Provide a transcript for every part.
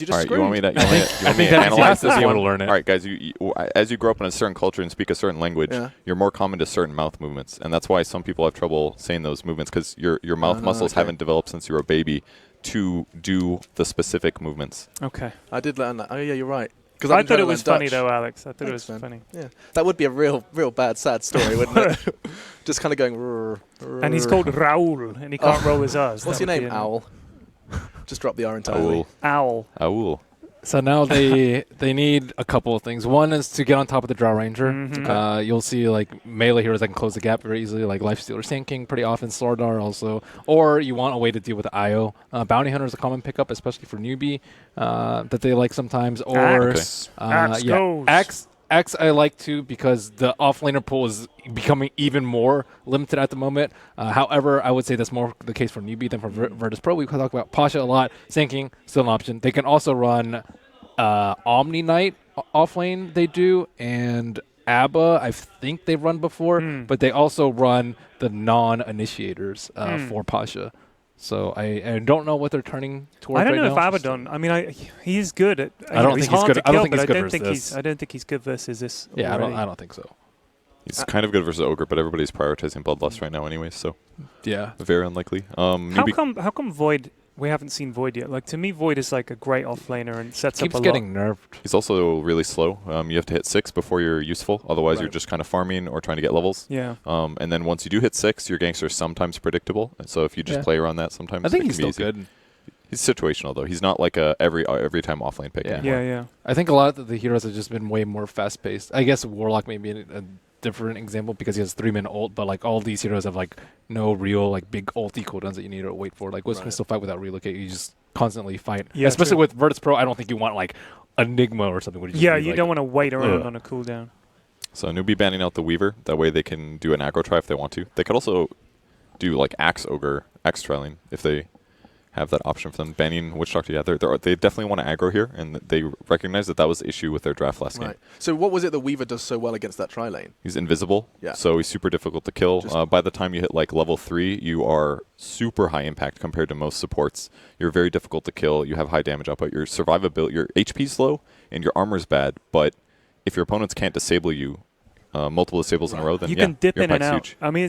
You All just right, you want me to, I think that's analyze the this easiest one? way to learn it. All right, guys, as you grow up in a certain culture and speak a certain language, Yeah. you're more common to certain mouth movements. And that's why some people have trouble saying those movements, because your mouth muscles okay. haven't developed since you were a baby to do the specific movements. Okay. I did learn that. Oh, yeah, you're right. Because I thought it was funny, though, Alex. I thought it was Thanks, man. funny. Yeah, that would be a real bad, sad story, wouldn't it? Just kind of going. And he's called Raoul, and he can't roll his R's. What's That your would name? be Owl. Just drop the R entirely. Owl. Owl. Owl. So now they need a couple of things. One is to get on top of the Drow Ranger. Mhm. You'll see like melee heroes that can close the gap very easily, like Lifestealer Sand King pretty often, Slardar also. Or you want a way to deal with the IO. Bounty Hunter is a common pickup, especially for newbie, that they like sometimes. Or Axe. Axe goes. Axe I like too because the offlaner pool is becoming even more limited at the moment. However, I would say that's more the case for newbie than for Virtus Pro. We talk about Pasha a lot. Sinking, still an option. They can also run Omni Knight offlane, they do, and Abba, I think they've run before, but they also run the non-initiators for Pasha. So I don't know what they're turning towards. I don't right know if now. Abaddon. I mean, he's good at. I don't he's think he's hard good- to I don't kill, think but he's good I don't versus think this. he's. I don't think he's good versus this. Yeah, already. I don't think so. He's kind of good versus Ogre, but everybody's prioritizing Bloodlust right now anyway, so Yeah. very unlikely. How Newbie come Void? We haven't seen Void yet. Like to me, Void is like a great offlaner and sets Keeps up a getting nerfed. He's also really slow. You have to hit 6 before you're useful. Otherwise, you're Right. just kind of farming or trying to get levels. lot. Yeah. And then once you do hit 6, your gangster is sometimes predictable. And so if you just Yeah. play around that, sometimes I think it he's can be still easy. good. He's situational though. He's not like a every time offlane pick Yeah. anymore. Yeah. I think a lot of the heroes have just been way more fast-paced. I guess Warlock may be a different example because he has 3-minute ult, but like all these heroes have like no real like big ulti cooldowns that you need to wait for. Like Wisp can Right. still fight without relocate. You just constantly fight. Yeah, Especially true. with Virtus Pro, I don't think you want like Enigma or something. Where you just Yeah, need, you like, don't want to wait around Ugh. on a cooldown. So newbie banning out the Weaver. That way they can do an aggro try if they want to. They could also do like Axe Ogre, Axe Trialing if they have that option for them. Banning Witch Doctor, yeah, they definitely want to aggro here, and they recognize that was the issue with their draft last game. Right. So what was it that Weaver does so well against that tri-lane? He's invisible, Yeah. so he's super difficult to kill. Just- By the time you hit like level 3, you are super high impact compared to most supports. You're very difficult to kill. You have high damage output. Your survivability, your HP's low, and your armor's bad. But if your opponents can't disable you multiple disables in a row, then You yeah, can dip your in and impact's out. huge. I mean,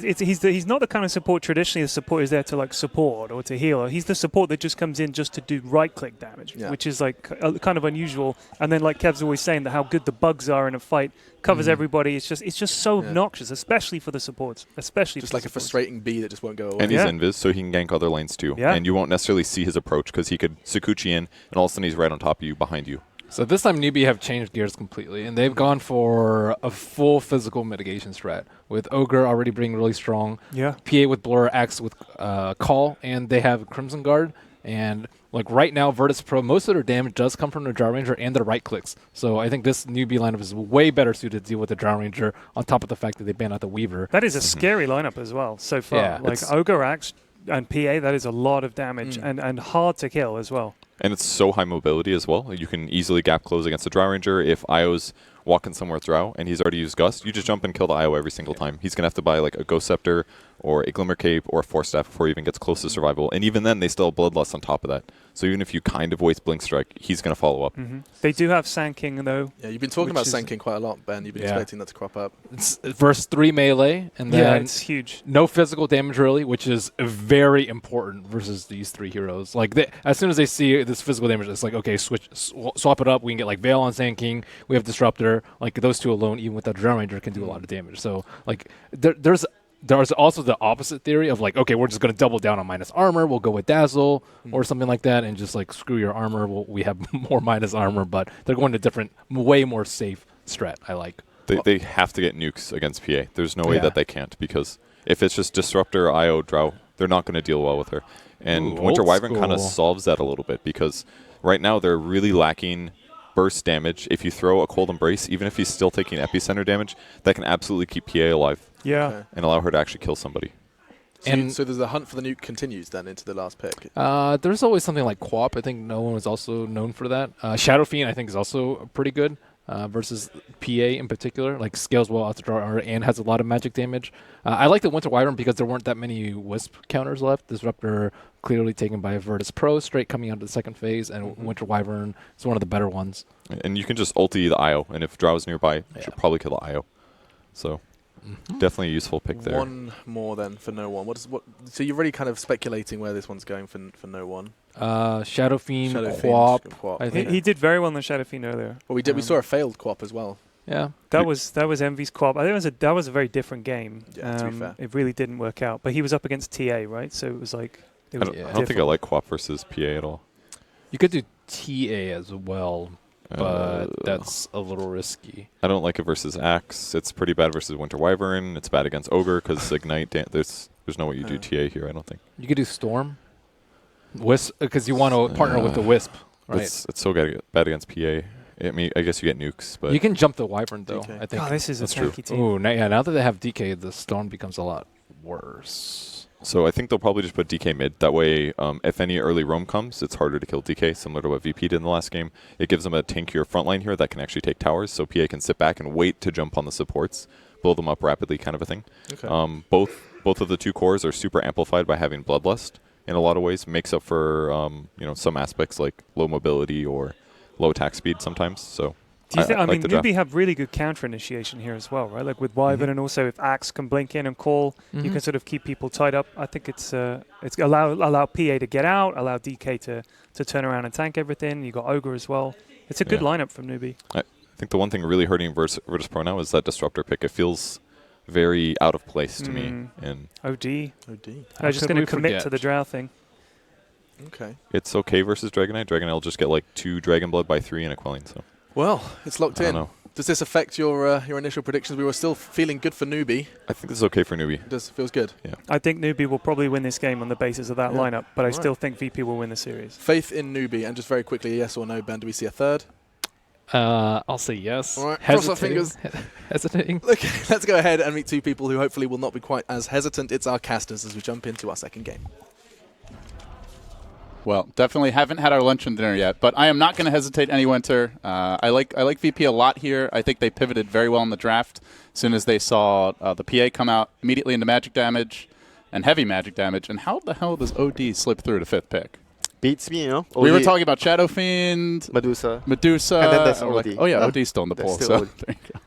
he's not the kind of support traditionally. The support is there to like support or to heal. He's the support that just comes in just to do right-click damage, Yeah. which is like kind of unusual. And then like Kev's always saying that how good the bugs are in a fight covers everybody. It's just so Yeah. obnoxious, especially for the supports, especially Just for like the a supports. frustrating bee that just won't go away. And he's Yeah. invis, so he can gank other lanes too. Yeah. And you won't necessarily see his approach because he could Sakuchi in, and all of a sudden he's right on top of you, behind you. So this time newbie have changed gears completely, and they've gone for a full physical mitigation strat with Ogre already being really strong. Yeah. PA with Blur, Axe with Call, and they have Crimson Guard. And like right now, Virtus Pro, most of their damage does come from the Drow Ranger and their right clicks. So I think this newbie lineup is way better suited to deal with the Drow Ranger. On top of the fact that they banned out the Weaver. That is a scary lineup as well so far. Yeah, like it's- Ogre, Axe, and PA, that is a lot of damage and hard to kill as well. And it's so high mobility as well. You can easily gap close against a Drow Ranger. If Io's walking somewhere with Drow and he's already used Gust, you just jump and kill the Io every single time. He's going to have to buy like a Ghost Scepter or a Glimmer Cape or a Force Staff before he even gets close to survival. And even then, they still have Bloodlust on top of that. So even if you kind of waste Blink Strike, he's going to follow up. They do have Sand King though. Yeah, you've been talking Which about is- Sand King quite a lot, Ben. You've been Yeah. expecting that to crop up. It's verse 3 melee, and Yeah, then it's huge. no physical damage really, which is very important versus these 3 heroes. Like as soon as they see this physical damage, it's like okay, swap it up. We can get like Veil on Sand King. We have Disruptor. Like those two alone, even with the Drow Ranger, can do a lot of damage. So like there's also the opposite theory of like okay, we're just gonna double down on minus armor. We'll go with Dazzle or something like that, and just like screw your armor. We have more minus armor, but they're going to different, way more safe strat. I like. They have to get nukes against PA. There's no way Yeah. that they can't, because if it's just Disruptor, Io, Drow, they're not going to deal well with her. And Ooh, Winter old Wyvern kind of school. solves that a little bit, because right now they're really lacking burst damage. If you throw a Cold Embrace, even if he's still taking epicenter damage, that can absolutely keep PA alive Yeah. Okay. and allow her to actually kill somebody. And- So there's the hunt for the nuke continues then into the last pick. There's always something like Quap. I think no one is also known for that. Shadow Fiend, I think, is also pretty good. versus PA in particular. Like scales well out the draw and has a lot of magic damage. I like the Winter Wyvern because there weren't that many Wisp counters left. Disruptor clearly taken by Virtus Pro straight coming out of the second phase, and Winter Wyvern is one of the better ones. And you can just ulti the IO, and if Drow's nearby, you should probably kill the IO. So definitely a useful pick there. One more then for no one. So you're really kind of speculating where this one's going for no one. Shadow Fiend, Shadow Quap. Quap. I think. He did very well in the Shadow Fiend earlier. Well, we saw a failed Quap as well. Yeah. That was Envy's Quap. I think that was a very different game. Yeah, to be fair. It really didn't work out. But he was up against TA, right? So it was like I don't think I like Quap versus PA at all. You could do TA as well, but that's a little risky. I don't like it versus Axe. It's pretty bad versus Winter Wyvern. It's bad against Ogre because Ignite. There's no way you do TA here, I don't think. You could do Storm. Wisp, because you want to partner with the Wisp, right? It's so bad against PA. I mean, I guess you get nukes, but you can jump the Wyvern, though, DK. I think. God, this is a That's true. tanky team. Ooh, now that they have DK, the Storm becomes a lot worse. So I think they'll probably just put DK mid. That way, if any early roam comes, it's harder to kill DK, similar to what VP did in the last game. It gives them a tankier front line here that can actually take towers, so PA can sit back and wait to jump on the supports, blow them up rapidly kind of a thing. Okay. Both of the two cores are super amplified by having Bloodlust in a lot of ways. Makes up for some aspects like low mobility or low attack speed sometimes. So Do you think? I like mean, the draft. Newbie have really good counter initiation here as well, right? Like with Wyvern, and also if Axe can blink in and call, you can sort of keep people tied up. I think it's allow PA to get out, allow DK to turn around and tank everything. You got Ogre as well. It's a good lineup from Newbie. I think the one thing really hurting Virtus Pro now is that Disruptor pick. It feels very out of place to me, and OD. OD. I'm just going to commit to the Drow thing. Okay. it's okay versus Dragonite. Dragonite will just get like 2 Dragon Blood by 3 and a Quelling. So Well, it's locked I in. don't know. Does this affect your initial predictions? We were still feeling good for Newbie. I think this is okay for Newbie. Feels good. I think Newbie will probably win this game on the basis of that Yeah. lineup, but I Right. still think VP will win the series. Faith in Newbie, and just very quickly, yes or no, Ben? Do we see a third? I'll say yes. All right, cross our fingers. Hesitating. Okay, let's go ahead and meet two people who hopefully will not be quite as hesitant. It's our casters as we jump into our second game. Well, definitely haven't had our lunch and dinner yet, but I am not going to hesitate any winter. I like VP a lot here. I think they pivoted very well in the draft. As soon as they saw the PA come out, immediately into magic damage and heavy magic damage. And how the hell does OD slip through to 5th pick? Beats me, you know. We were OD, talking about Shadow Fiend, Medusa. Medusa. And then there's or like- OD. oh, yeah, Huh? OD's still in the There's poll. still So, OD. there you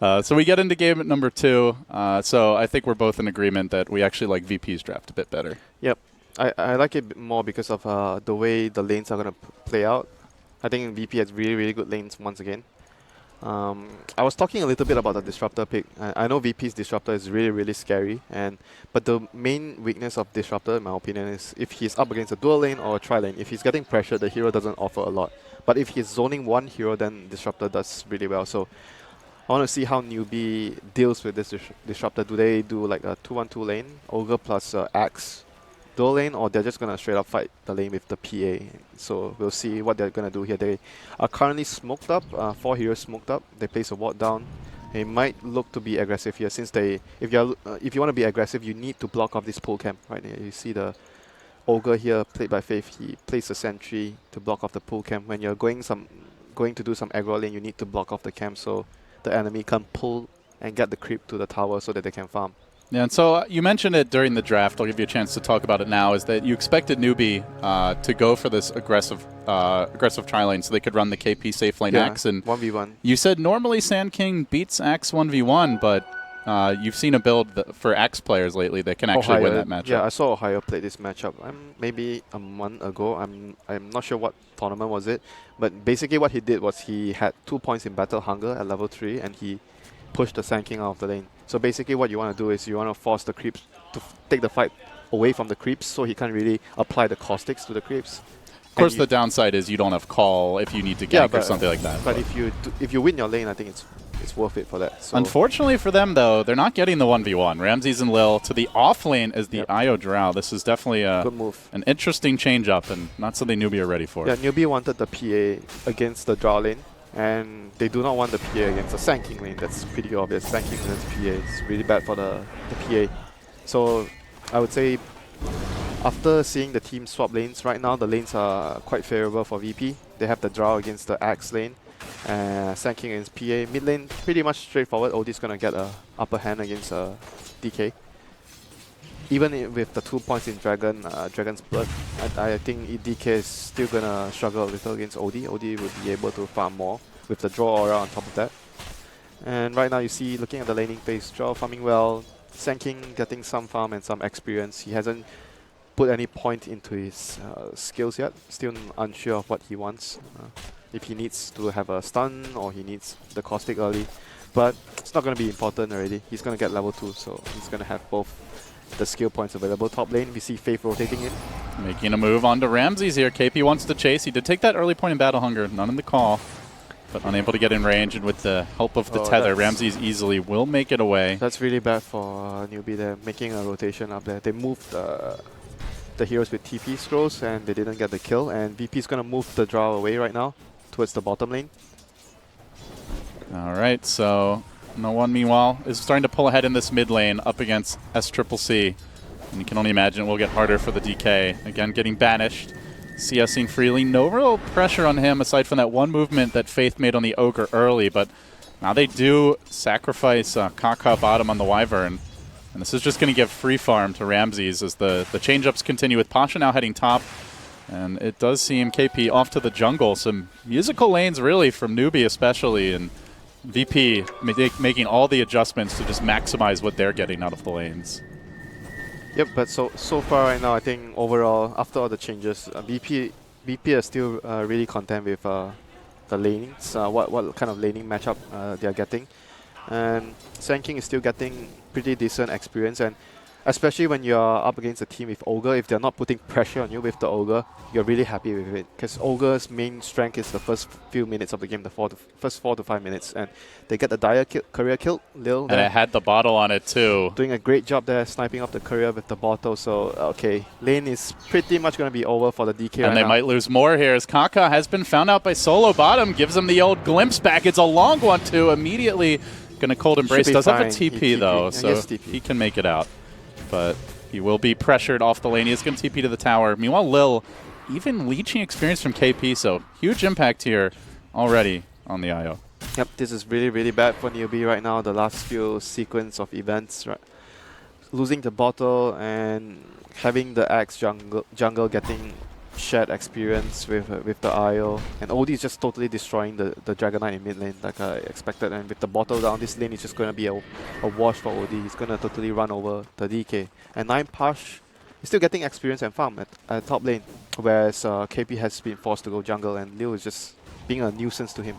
go. So we get into game at number 2. So I think we're both in agreement that we actually like VP's draft a bit better. Yep. I like it more because of the way the lanes are going to play out. I think VP has really, really good lanes once again. I was talking a little bit about the Disruptor pick. I know VP's Disruptor is really, really scary, but the main weakness of Disruptor, in my opinion, is if he's up against a dual lane or a tri-lane. If he's getting pressure, the hero doesn't offer a lot. But if he's zoning one hero, then Disruptor does really well. So I want to see how Newbie deals with this Disruptor. Do they do like a 2-1-2 lane, Ogre plus Axe dual lane, or they're just going to straight up fight the lane with the PA? So we'll see what they're going to do here. They are currently smoked up, 4 heroes smoked up. They place a ward down. They might look to be aggressive here, since if you want to be aggressive, you need to block off this pool camp right here. You see the Ogre here played by Faith. He plays a sentry to block off the pool camp. When you're going to do some aggro lane, you need to block off the camp so the enemy can pull and get the creep to the tower so that they can farm. Yeah, and so you mentioned it during the draft. I'll give you a chance to talk about it now. Is that you expected Newbie to go for this aggressive tri-lane so they could run the KP safe lane Axe? And 1v1. you said normally Sand King beats Axe 1v1, but you've seen a build for Axe players lately that can actually win that matchup. Yeah, I saw Ohio play this matchup maybe a month ago. I'm not sure what tournament was it, but basically what he did was he had 2 points in Battle Hunger at level 3, and he pushed the Sand King out of the lane. So basically what you want to do is you want to force the creeps to take the fight away from the creeps, so he can't really apply the caustics to the creeps. Of course, the downside is you don't have call if you need to gank or something like that. But if you win your lane, I think it's worth it for that. So Unfortunately for them, though, they're not getting the 1v1. Ramses and Lil to the off lane as the IO Drow. This is definitely good move. an interesting change-up and not something Newbie are ready for. Yeah, Newbie wanted the PA against the Drow lane, and they do not want the PA against the Sand King lane. That's pretty obvious. Sand King against PA is really bad for the PA. So I would say after seeing the team swap lanes, right now the lanes are quite favorable for VP. They have the Drow against the Axe lane. Sanking against PA. Mid lane, pretty much straightforward. OD's gonna get a upper hand against DK. Even with the 2 points in Dragon's Blood, I think DK is still gonna struggle a little against OD. OD would be able to farm more with the draw aura on top of that. And right now you see, looking at the laning phase, draw farming well, Sanking getting some farm and some experience. He hasn't put any point into his skills yet. Still unsure of what he wants. If he needs to have a stun or he needs the caustic early. But it's not going to be important already. He's going to get level 2, so he's going to have both the skill points available. Top lane, we see Faith rotating in. Making a move onto Ramses here. KP wants to chase. He did take that early point in Battle Hunger. None in the call, but unable to get in range. And with the help of the tether, Ramses easily will make it away. That's really bad for newbie. They're making a rotation up there. They moved the heroes with TP scrolls and they didn't get the kill. And VP is going to move the draw away right now towards the bottom lane. Uh-huh. All right, so No One, meanwhile, is starting to pull ahead in this mid lane up against SCCC. And you can only imagine it will get harder for the DK. Again, getting banished. CSing freely. No real pressure on him aside from that one movement that Faith made on the Ogre early. But now they do sacrifice Kaka bottom on the Wyvern. And this is just going to give free farm to Ramses as the change-ups continue with Pasha now heading top. And it does seem KP off to the jungle. Some musical lanes really from newbie especially. And VP making all the adjustments to just maximize what they're getting out of the lanes. Yep, but so far right now, I think overall, after all the changes, VP are still really content with the lanings, what kind of laning matchup they are getting. And Sanking is still getting pretty decent experience, and especially when you're up against a team with Ogre, if they're not putting pressure on you with the Ogre, you're really happy with it. Because Ogre's main strength is the first few minutes of the game, first 4 to 5 minutes. And they get the Dire career kill, Lil. And it had the bottle on it too. Doing a great job there, sniping up the career with the bottle. So, okay, lane is pretty much going to be over for the DK And they might lose more here as Kaka has been found out by Solo bottom. Gives him the old glimpse back. It's a long one too. Immediately going to Cold Embrace. Does have a TP though, so he can make it out. But he will be pressured off the lane. He is going to TP to the tower. Meanwhile, Lil, even leeching experience from KP, so huge impact here already on the IO. Yep, this is really, really bad for newbie right now. The last few sequence of events, right? Losing the bottle and having the Axe jungle getting shared experience with the IO. And OD is just totally destroying the Dragon Knight in mid lane like I expected. And with the bottle down, this lane is just going to be a wash for OD. He's going to totally run over the DK. And 9 Pash is still getting experience and farm at top lane. Whereas KP has been forced to go jungle and Liu is just being a nuisance to him.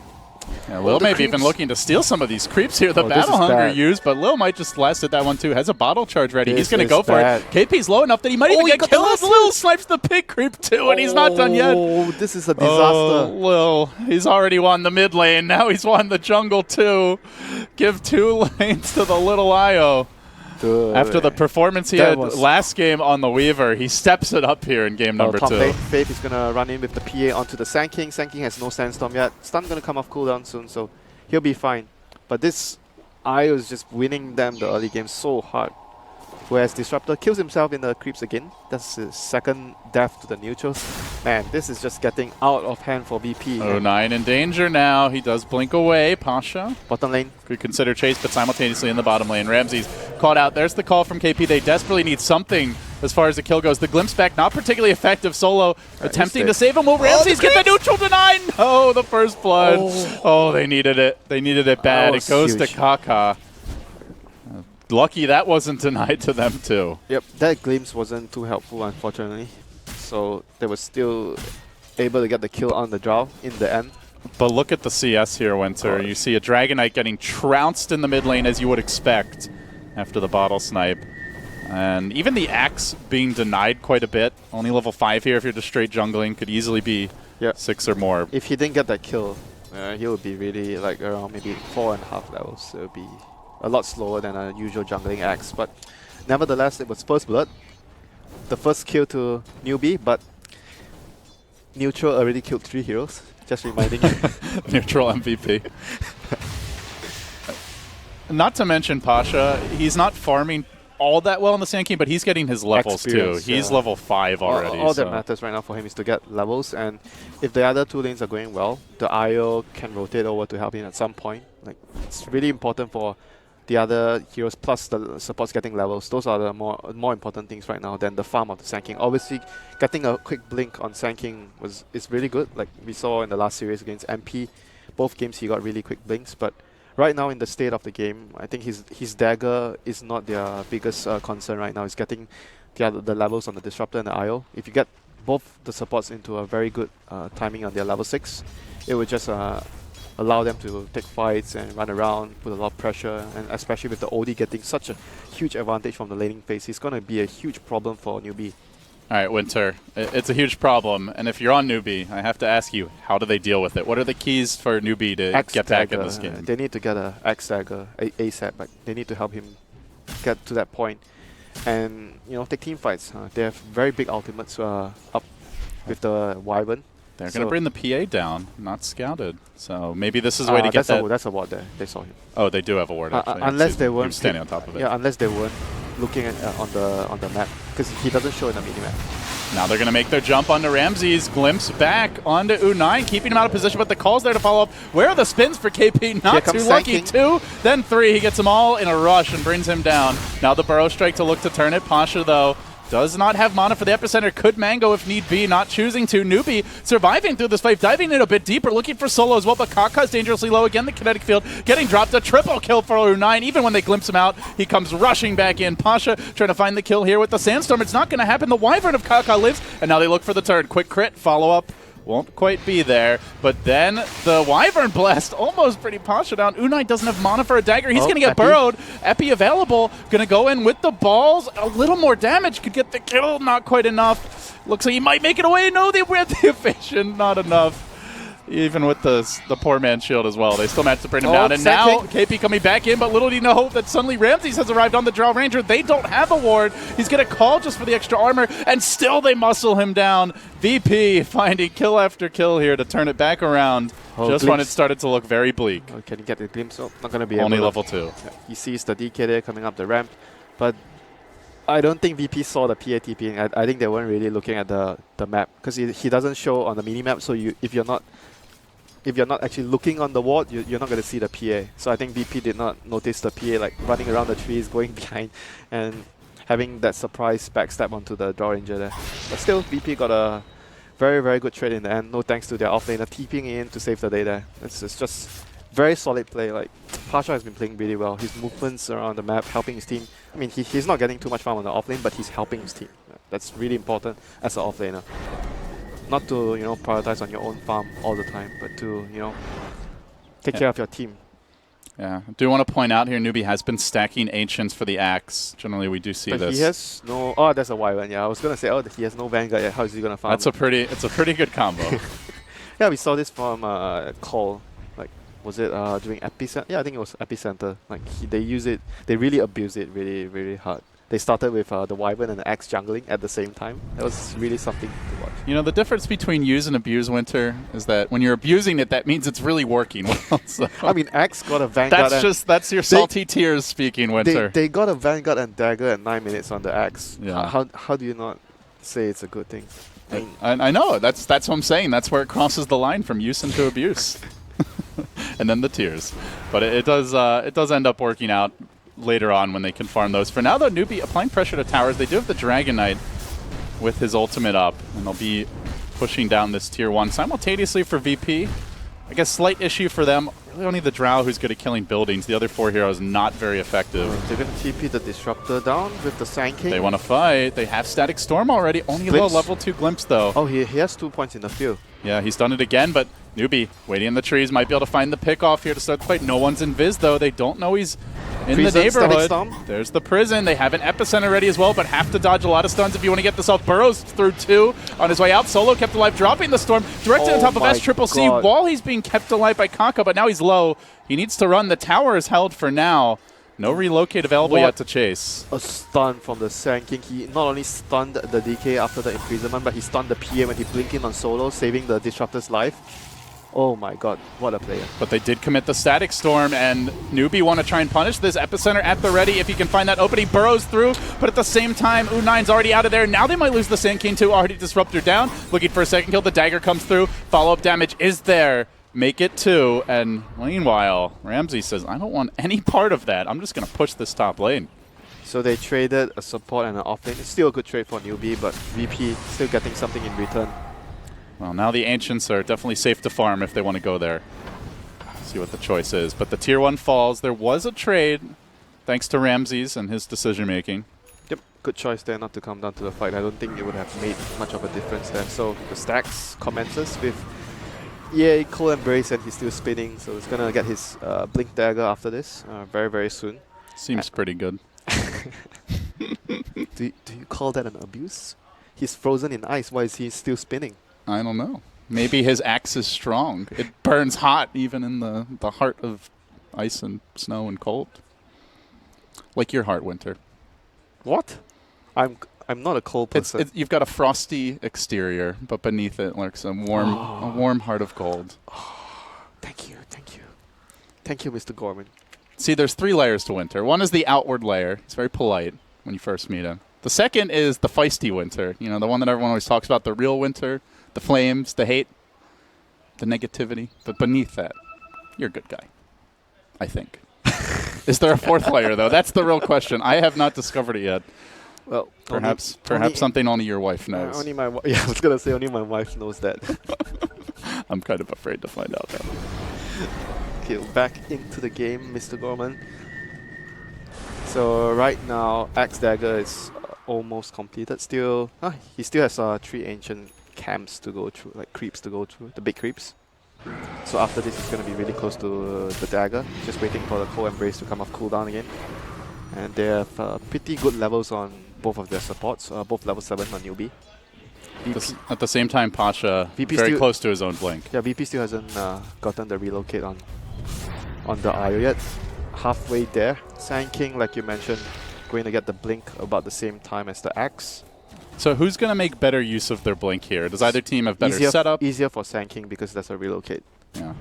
Yeah, Lil maybe even looking to steal some of these creeps here. The Battle Hunger used, but Lil might just last at that one too. Has a bottle charge ready. He's going to go for it. KP's low enough that he might even get killed. Lil snipes the pig creep too, and he's not done yet. Oh, this is a disaster. Oh, Lil, he's already won the mid lane. Now he's won the jungle too. Give 2 lanes to the little IO. Good. After the performance he had last game on the Weaver, he steps it up here in game number 2. Lane, Faith is going to run in with the PA onto the Sanking. Sanking has no Sandstorm yet. Stun going to come off cooldown soon, so he'll be fine. But this IO is just winning them the early game so hard. Whereas Disruptor kills himself in the creeps again. That's his second death to the neutrals. Man, this is just getting out of hand for VP. 09 in danger now. He does blink away. Pasha bottom lane could consider chase, but simultaneously in the bottom lane. Ramses caught out. There's the call from KP. They desperately need something as far as the kill goes. The glimpse back, not particularly effective. Solo attempting to save him. Will Ramses get the neutral denied? No, the first blood. Oh, they needed it. They needed it bad. It goes to Kaka. Lucky that wasn't denied to them too. Yep, that glimpse wasn't too helpful, unfortunately. So they were still able to get the kill on the draw in the end. But look at the CS here, Winter. You see a Dragon Knight getting trounced in the mid lane as you would expect after the bottle snipe. And even the Axe being denied quite a bit. Only level 5 here if you're just straight jungling. Could easily be 6 or more. If he didn't get that kill, he would be really like around maybe 4.5 levels. It would be a lot slower than a usual jungling Axe. But nevertheless, it was first blood. The first kill to newbie, but neutral already killed 3 heroes. Just reminding you. Neutral MVP. Not to mention Pasha, he's not farming all that well in the Sand King, but he's getting his levels too. Experience, He's yeah. level 5 already. All so. that matters right now for him is to get levels, and if the other two lanes are going well, the IO can rotate over to help him at some point. Like, it's really important for the other heroes plus the supports getting levels. Those are the more important things right now than the farm of the Sand King. Obviously, getting a quick blink on Sand King is really good. Like we saw in the last series against MP, both games he got really quick blinks. But right now in the state of the game, I think his dagger is not their biggest concern right now. It's getting the levels on the Disruptor and the IO. If you get both the supports into a very good timing on their level 6, it would just allow them to take fights and run around, put a lot of pressure, and especially with the OD getting such a huge advantage from the laning phase, it's going to be a huge problem for Newbie. All right, Winter, it's a huge problem, and if you're on Newbie, I have to ask you, how do they deal with it? What are the keys for Newbie to get back in this game? They need to get a X Dagger ASAP. Like, they need to help him get to that point, and take team fights. They have very big ultimates up with the Wyvern. They're going to bring the PA down, not scouted. So maybe this is a way to get that. That's a ward there. They saw him. Oh, they do have a ward, actually. Unless they He weren't was standing on top of it. Yeah, unless they weren't looking at on the map, because he doesn't show in the minimap. Now they're going to make their jump onto Ramses. Glimpse back onto U9, keeping him out of position, but the call's there to follow up. Where are the spins for KP? Not too lucky. 2, then 3. He gets them all in a rush and brings him down. Now the Burrow Strike to look to turn it. Pasha, though, does not have mana for the epicenter. Could mango if need be, not choosing to. Newbie surviving through this fight, diving in a bit deeper, looking for solo as well, but Kaka's dangerously low. Again, the kinetic field getting dropped. A triple kill for U9. Even when they glimpse him out, he comes rushing back in. Pasha trying to find the kill here with the Sandstorm. It's not going to happen. The Wyvern of Kaka lives, and now they look for the turn. Quick crit, follow up. Won't quite be there, but then the Wyvern Blast almost pretty Pasha down. U9 doesn't have mana for a dagger. He's going to get burrowed. Epi available. Going to go in with the balls. A little more damage. Could get the kill. Not quite enough. Looks like he might make it away. No, they went the evasion. Not enough. Even with the poor man's shield as well. They still managed to bring him down. And now KP coming back in, but little do you know that suddenly Ramses has arrived on the Drow Ranger. They don't have a ward. He's going to call just for the extra armor, and still they muscle him down. VP finding kill after kill here to turn it back around just when it started to look very bleak. Oh, can he get the glimpse? Oh, not going to be only able level 2. Yeah, he sees the DK there coming up the ramp, but I don't think VP saw the PATP. I think they weren't really looking at the map, because he doesn't show on the minimap, so if you're not actually looking on the ward, you're not going to see the PA. So I think VP did not notice the PA like running around the trees, going behind, and having that surprise backstab onto the Drow Ranger there. But still, VP got a very, very good trade in the end. No thanks to their offlaner TPing in to save the day there. It's just very solid play. Like, Pasha has been playing really well. His movements around the map, helping his team. I mean, he's not getting too much farm on the offlane, but he's helping his team. That's really important as an offlaner. Not to, prioritize on your own farm all the time, but to, take care of your team. Yeah, I do want to point out here, Newbie has been stacking Ancients for the Axe. Generally, we do see but this. He has no... Oh, that's a Wyvern. Yeah, I was going to say, he has no Vanguard yet. How is he going to farm? It's a pretty good combo. Yeah, we saw this from Call. Like, was it during Epicenter? Yeah, I think it was Epicenter. Like, they use it... They really abuse it really, really hard. They started with the Wyvern and the Axe jungling at the same time. That was really something to watch. The difference between use and abuse, Winter, is that when you're abusing it, that means it's really working well. So I mean, Axe got a Vanguard. That's your salty tears speaking, Winter. They got a Vanguard and Dagger at 9 minutes on the Axe. Yeah. How do you not say it's a good thing? I know. That's what I'm saying. That's where it crosses the line from use into abuse. And then the tears. But it does end up working out later on when they can farm those. For now, though, Newbie applying pressure to towers. They do have the Dragon Knight with his ultimate up, and they'll be pushing down this tier 1 simultaneously for VP. I guess slight issue for them. Really only the Drow who's good at killing buildings. The other 4 heroes not very effective. They're going to TP the Disruptor down with the Sand King. They want to fight. They have Static Storm already. Only a low level 2 Glimpse, though. Oh, he has 2 points in the field. Yeah, he's done it again, but Newbie waiting in the trees. Might be able to find the pick off here to start the fight. No one's in Viz, though. They don't know he's in the neighborhood. There's the prison. They have an Epicenter ready as well, but have to dodge a lot of stuns if you want to get this off. Burrows through 2 on his way out. Solo kept alive, dropping the Storm directly on top of SCCC while he's being kept alive by Kaka, but now he's low. He needs to run. The tower is held for now. No relocate available yet to chase. A stun from the Sand King. He not only stunned the DK after the imprisonment, but he stunned the PA when he blinked in on Solo, saving the Disruptor's life. Oh my god, what a player. But they did commit the Static Storm, and Newbie want to try and punish this. Epicenter at the ready if he can find that opening. Burrows through, but at the same time, U9's already out of there. Now they might lose the Sand King too. Already Disruptor down. Looking for a second kill. The dagger comes through. Follow-up damage is there. Make it 2. And meanwhile, Ramsey says, I don't want any part of that. I'm just going to push this top lane. So they traded a support and an offlane. It's still a good trade for Newbie, but VP still getting something in return. Well, now the Ancients are definitely safe to farm if they want to go there. See what the choice is. But the Tier 1 falls. There was a trade, thanks to Ramses and his decision-making. Yep, good choice there not to come down to the fight. I don't think it would have made much of a difference there. So the stacks commences with Cold Embrace, and he's still spinning. So he's going to get his Blink Dagger after this very, very soon. Seems pretty good. Do you call that an abuse? He's frozen in ice. Why is he still spinning? I don't know. Maybe his axe is strong. It burns hot even in the heart of ice and snow and cold. Like your heart, Winter. What? I'm not a cold person. You've got a frosty exterior, but beneath it lurks a warm heart of gold. Thank you. Thank you, Mr. Gorman. See, there's 3 layers to Winter. One is the outward layer. It's very polite when you first meet him. The second is the feisty Winter. You know, the one that everyone always talks about, the real Winter. The flames, the hate, the negativity. But beneath that, you're a good guy. I think. Is there a 4th layer, though? That's the real question. I have not discovered it yet. Well, Perhaps something only your wife knows. Only my I was gonna say only my wife knows that. I'm kind of afraid to find out, though. Okay, back into the game, Mr. Gorman. So right now, Axe Dagger is almost completed. Still, he still has 3 ancient camps to go through, like creeps to go through, the big creeps. So after this, he's going to be really close to the dagger, just waiting for the Cold Embrace to come off cooldown again. And they have pretty good levels on both of their supports, both level 7 on Newbie. At the same time, Pasha VP very still, close to his own blink. Yeah, VP still hasn't gotten the relocate on the IO yet. Halfway there. Sand King, like you mentioned, going to get the blink about the same time as the axe. So who's going to make better use of their blink here? Does either team have better setup? Easier for Sand King because that's a relocate. Yeah.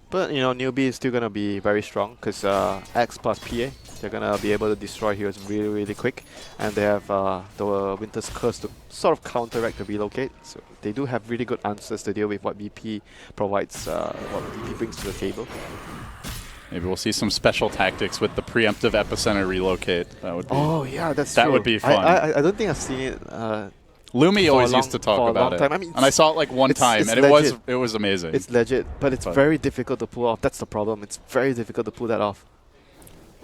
But, you know, Newbie is still going to be very strong because Axe plus PA, they're going to be able to destroy heroes really, really quick. And they have the Winter's Curse to sort of counteract the relocate. So they do have really good answers to deal with what VP provides, what VP brings to the table. Maybe we'll see some special tactics with the preemptive Epicenter relocate. That would be. Oh yeah, that true. Would be fun. I don't think I've seen it. Lumi always used to talk about it, I mean, and I saw it like one time, and it was amazing. It's legit, but it's very difficult to pull off. That's the problem. It's very difficult to pull that off.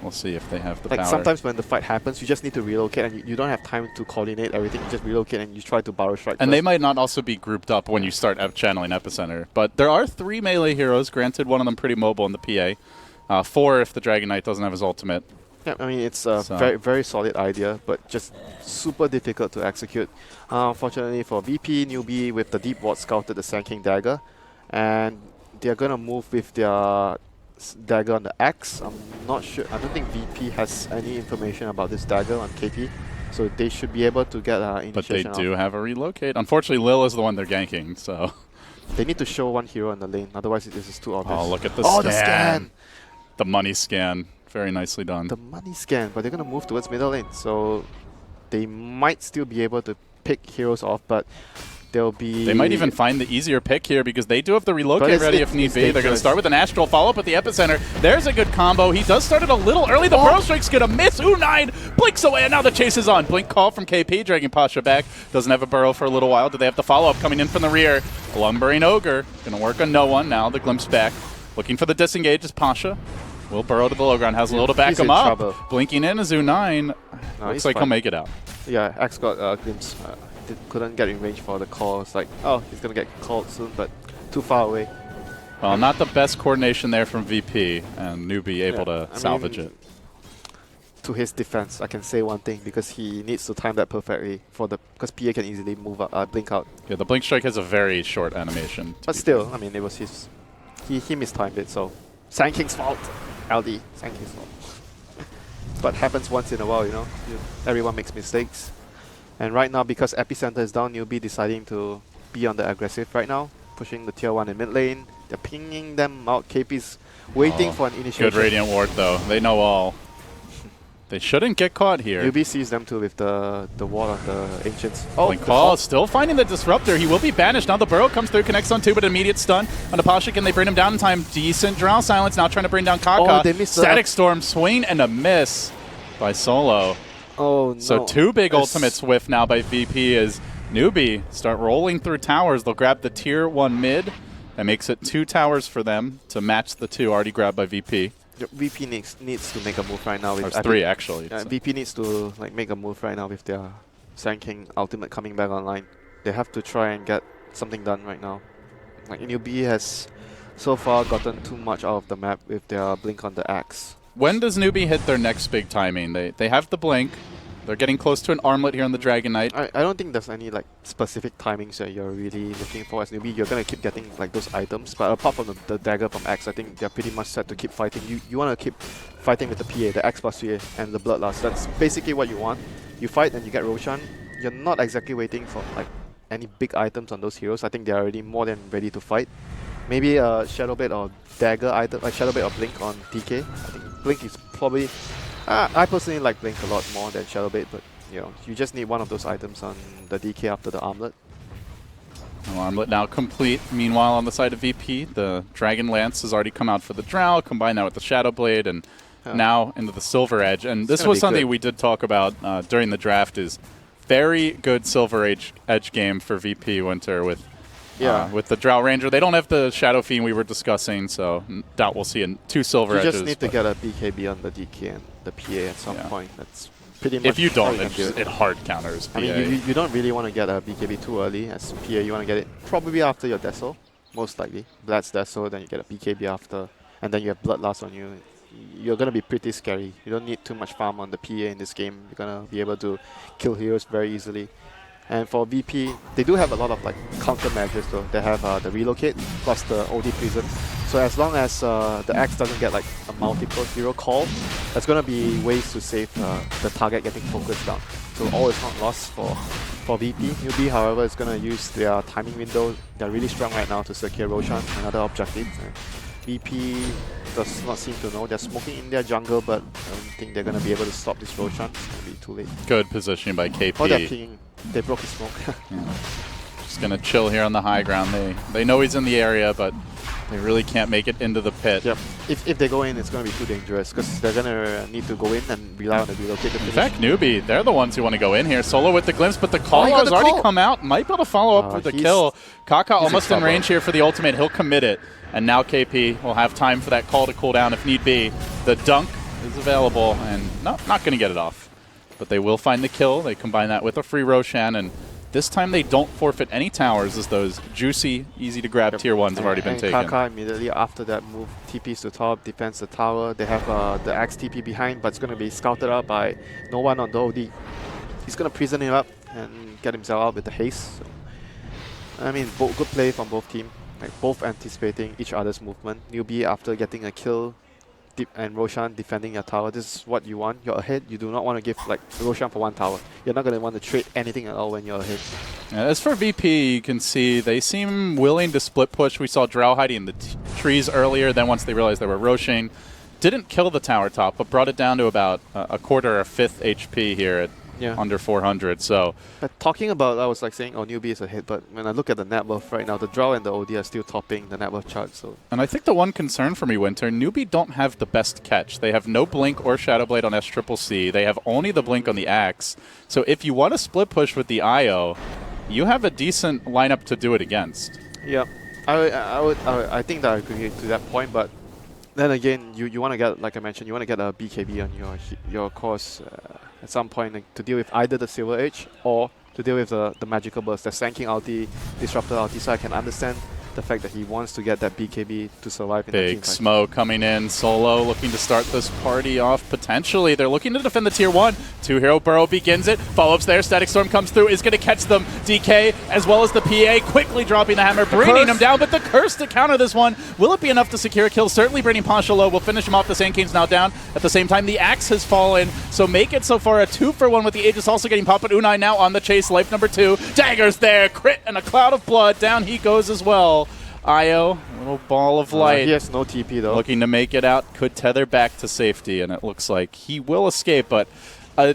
We'll see if they have the power. Sometimes when the fight happens, you just need to relocate, and you don't have time to coordinate everything. You just relocate and you try to barrel strike. And first. they might not also be grouped up when you start channeling Epicenter. But there are 3 melee heroes. Granted, one of them pretty mobile in the PA. 4 if the Dragon Knight doesn't have his ultimate. Yeah, I mean, it's a very, very solid idea, but just super difficult to execute. Unfortunately for VP, Newbie with the Deep Ward scouted the Sand King Dagger, and they're going to move with their dagger on the axe. I'm not sure. I don't think VP has any information about this dagger on KP, so they should be able to get initiation. But they do have a relocate. Unfortunately, Lil is the one they're ganking, so... They need to show one hero in the lane, otherwise this is too obvious. Oh, look at the scan. The scan! The money scan. Very nicely done. The money scan, but they're going to move towards middle lane, so they might still be able to pick heroes off, but they'll be... They might even find the easier pick here because they do have the relocate ready if need be. They're going to start with an Astral, follow up at the Epicenter. There's a good combo. He does start it a little early. The Burrow Strike's going to miss. U9 blinks away, and now the chase is on. Blink call from KP, dragging Pasha back. Doesn't have a Burrow for a little while. Do they have the follow-up coming in from the rear? Lumbering Ogre. Going to work on no one now. The glimpse back. Looking for the disengage is Pasha. Will Burrow to the low ground, has a little to back him up. Trouble. Blinking in is U9. Looks like he'll make it out. Yeah, Axe got a glimpse. Couldn't get in range for the call. It's like, oh, he's going to get called soon, but too far away. Well, not the best coordination there from VP, and Newbie able to salvage it. To his defense, I can say one thing, because he needs to time that perfectly because PA can easily move up, blink out. Yeah, the blink strike has a very short animation. But still, I mean, it was his... He mistimed it, so... Sand King's fault. LD, Sand King's fault. But happens once in a while, you know. Everyone makes mistakes. And right now, because Epicenter is down, Newbie deciding to be on the aggressive right now. pushing the tier 1 in mid lane. They're pinging them out. KP's waiting for an initiation. Good Radiant Ward, though. They know all. They shouldn't get caught here. UB sees them too with the ward on the Ancients. Blink Call still finding the Disruptor. He will be banished. Now the Burrow comes through, connects on 2, but immediate stun on the Pasha. Can they bring him down in time? Decent Drow Silence now trying to bring down Kaka. Oh, they missed Static Storm, swing, and a miss by Solo. Oh, no. So 2 big ultimates whiff now by VP as Newbie start rolling through towers. They'll grab the tier 1 mid. That makes it 2 towers for them to match the 2 already grabbed by VP. VP needs to make a move right now. Or With, it's 3, actually. VP needs to make a move right now with their Sand King ultimate coming back online. They have to try and get something done right now. Like Newbie has so far gotten too much out of the map with their blink on the axe. When does Newbie hit their next big timing? They have the blink. They're getting close to an armlet here on the Dragon Knight. I don't think there's any like specific timings that you're really looking for as Newbie. You're gonna keep getting like those items, but apart from the dagger from Axe, I think they're pretty much set to keep fighting. You want to keep fighting with the PA, the Axe plus PA, and the Bloodlust. That's basically what you want. You fight and you get Roshan. You're not exactly waiting for like any big items on those heroes. I think they're already more than ready to fight. Maybe a Shadowblade or dagger item, like Shadowblade or Blink on DK. I think Blink is probably. I personally like Blink a lot more than Shadowblade, but you know, you just need one of those items on the DK after the armlet. Armlet now complete. Meanwhile, on the side of VP, the Dragon Lance has already come out for the Drow, combine that with the Shadowblade, and now into the Silver Edge. And this was something we did talk about during the draft, is very good Silver Edge game for VP Winter with the Drow Ranger. They don't have the Shadow Fiend we were discussing, so doubt we'll see 2 Silver Edges. You just need to get a BKB on the DK and the PA at some point. That's pretty much. If you don't, how you it hard counters PA. I mean, you don't really want to get a BKB too early. As PA, you want to get it probably after your Deso, most likely. Blad's Deso, then you get a BKB after, and then you have Bloodlust on you. You're going to be pretty scary. You don't need too much farm on the PA in this game. You're going to be able to kill heroes very easily. And for VP, they do have a lot of like countermeasures though. They have the relocate plus the OD prison. So as long as the Axe doesn't get like a multiple hero call, there's gonna be ways to save the target getting focused down. So all is not lost for VP. Newbie, however, is gonna use their timing window. They're really strong right now to secure Roshan, another objective. VP does not seem to know. They're smoking in their jungle, but I don't think they're gonna be able to stop this Roshan. It's gonna be too late. Good positioning by KP. Oh, they're pinging. They broke his smoke. Just gonna chill here on the high ground. They know he's in the area, but they really can't make it into the pit. Yep. If they go in, it's gonna be too dangerous because they're gonna need to go in and rely on the relocate to finish. In fact, Newbie, they're the ones who want to go in here. Solo with the glimpse, but the call has already come out. Might be able to follow up with the kill. Kaka almost in range here for the ultimate. He'll commit it. And now KP will have time for that call to cool down if need be. The dunk is available and not going to get it off. But they will find the kill. They combine that with a free Roshan, and this time they don't forfeit any towers as those juicy, easy-to-grab tier 1s have already been taken. Kaka immediately after that move TPs to top, defends the tower. They have the Axe TP behind, but it's going to be scouted out by no one on the OD. He's going to prison him up and get himself out with the haste. So, I mean, good play from both teams. Like both anticipating each other's movement. Newbie after getting a kill, and Roshan defending your tower. This is what you want. You're ahead. You do not want to give like Roshan for 1 tower. You're not going to want to trade anything at all when you're ahead. As for VP, you can see they seem willing to split push. We saw Drow hiding in the trees earlier. Then once they realized they were Roshan, didn't kill the tower top, but brought it down to about a quarter or 5th HP here at under 400. So, but talking about, I was like saying, oh, Newbie is ahead, but when I look at the net worth right now, the Drow and the OD are still topping the net worth chart. So, and I think the one concern for me, Winter, Newbie don't have the best catch. They have no Blink or Shadowblade on SCCC. They have only the Blink on the Axe. So if you want to split push with the IO, you have a decent lineup to do it against. Yeah, I think that I agree to that point, but then again, you want to get, like I mentioned, you want to get a BKB on your course at some point, like, to deal with either the Silver Edge or to deal with the Magical Burst, the Sand King ulti, Disruptor ulti. So I can understand the fact that he wants to get that BKB to survive in the team Big smoke coming in. Solo looking to start this party off potentially. They're looking to defend the tier 1. 2-hero Burrow begins it. Follow-ups there. Static Storm comes through. Is going to catch them. DK as well as the PA quickly dropping the hammer, bringing him down. But the curse to counter this one. Will it be enough to secure a kill? Certainly bringing Pasha low. Will finish him off. The Sand King's now down. At the same time, the Axe has fallen. So make it so far a 2-for-1 with the Aegis also getting popped. But Unai now on the chase. Life number 2. Daggers there. Crit and a cloud of blood. Down he goes as well. Io, little ball of light. He has no TP though. Looking to make it out, could tether back to safety, and it looks like he will escape, but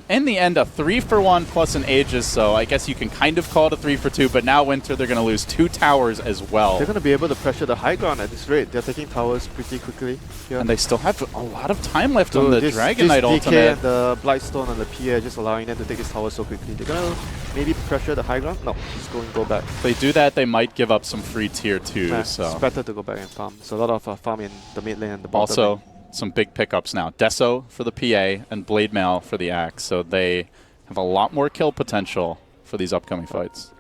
in the end, a 3-for-1 plus an Aegis, so I guess you can kind of call it a 3-for-2, but now Winter, they're going to lose 2 towers as well. They're going to be able to pressure the high ground at this rate. They're taking towers pretty quickly here. And they still have a lot of time left So on the this Dragon Knight DK ultimate. and the Blightstone and the PA are just allowing them to take this tower so quickly. They're going to maybe pressure the high ground? No, just go back. If they do that, they might give up some free tier 2. Nah, So it's better to go back and farm. There's a lot of farm in the mid lane and the bottom also lane. some big pickups now. Deso for the PA and Blade Mail for the Axe, so they have a lot more kill potential for these upcoming fights.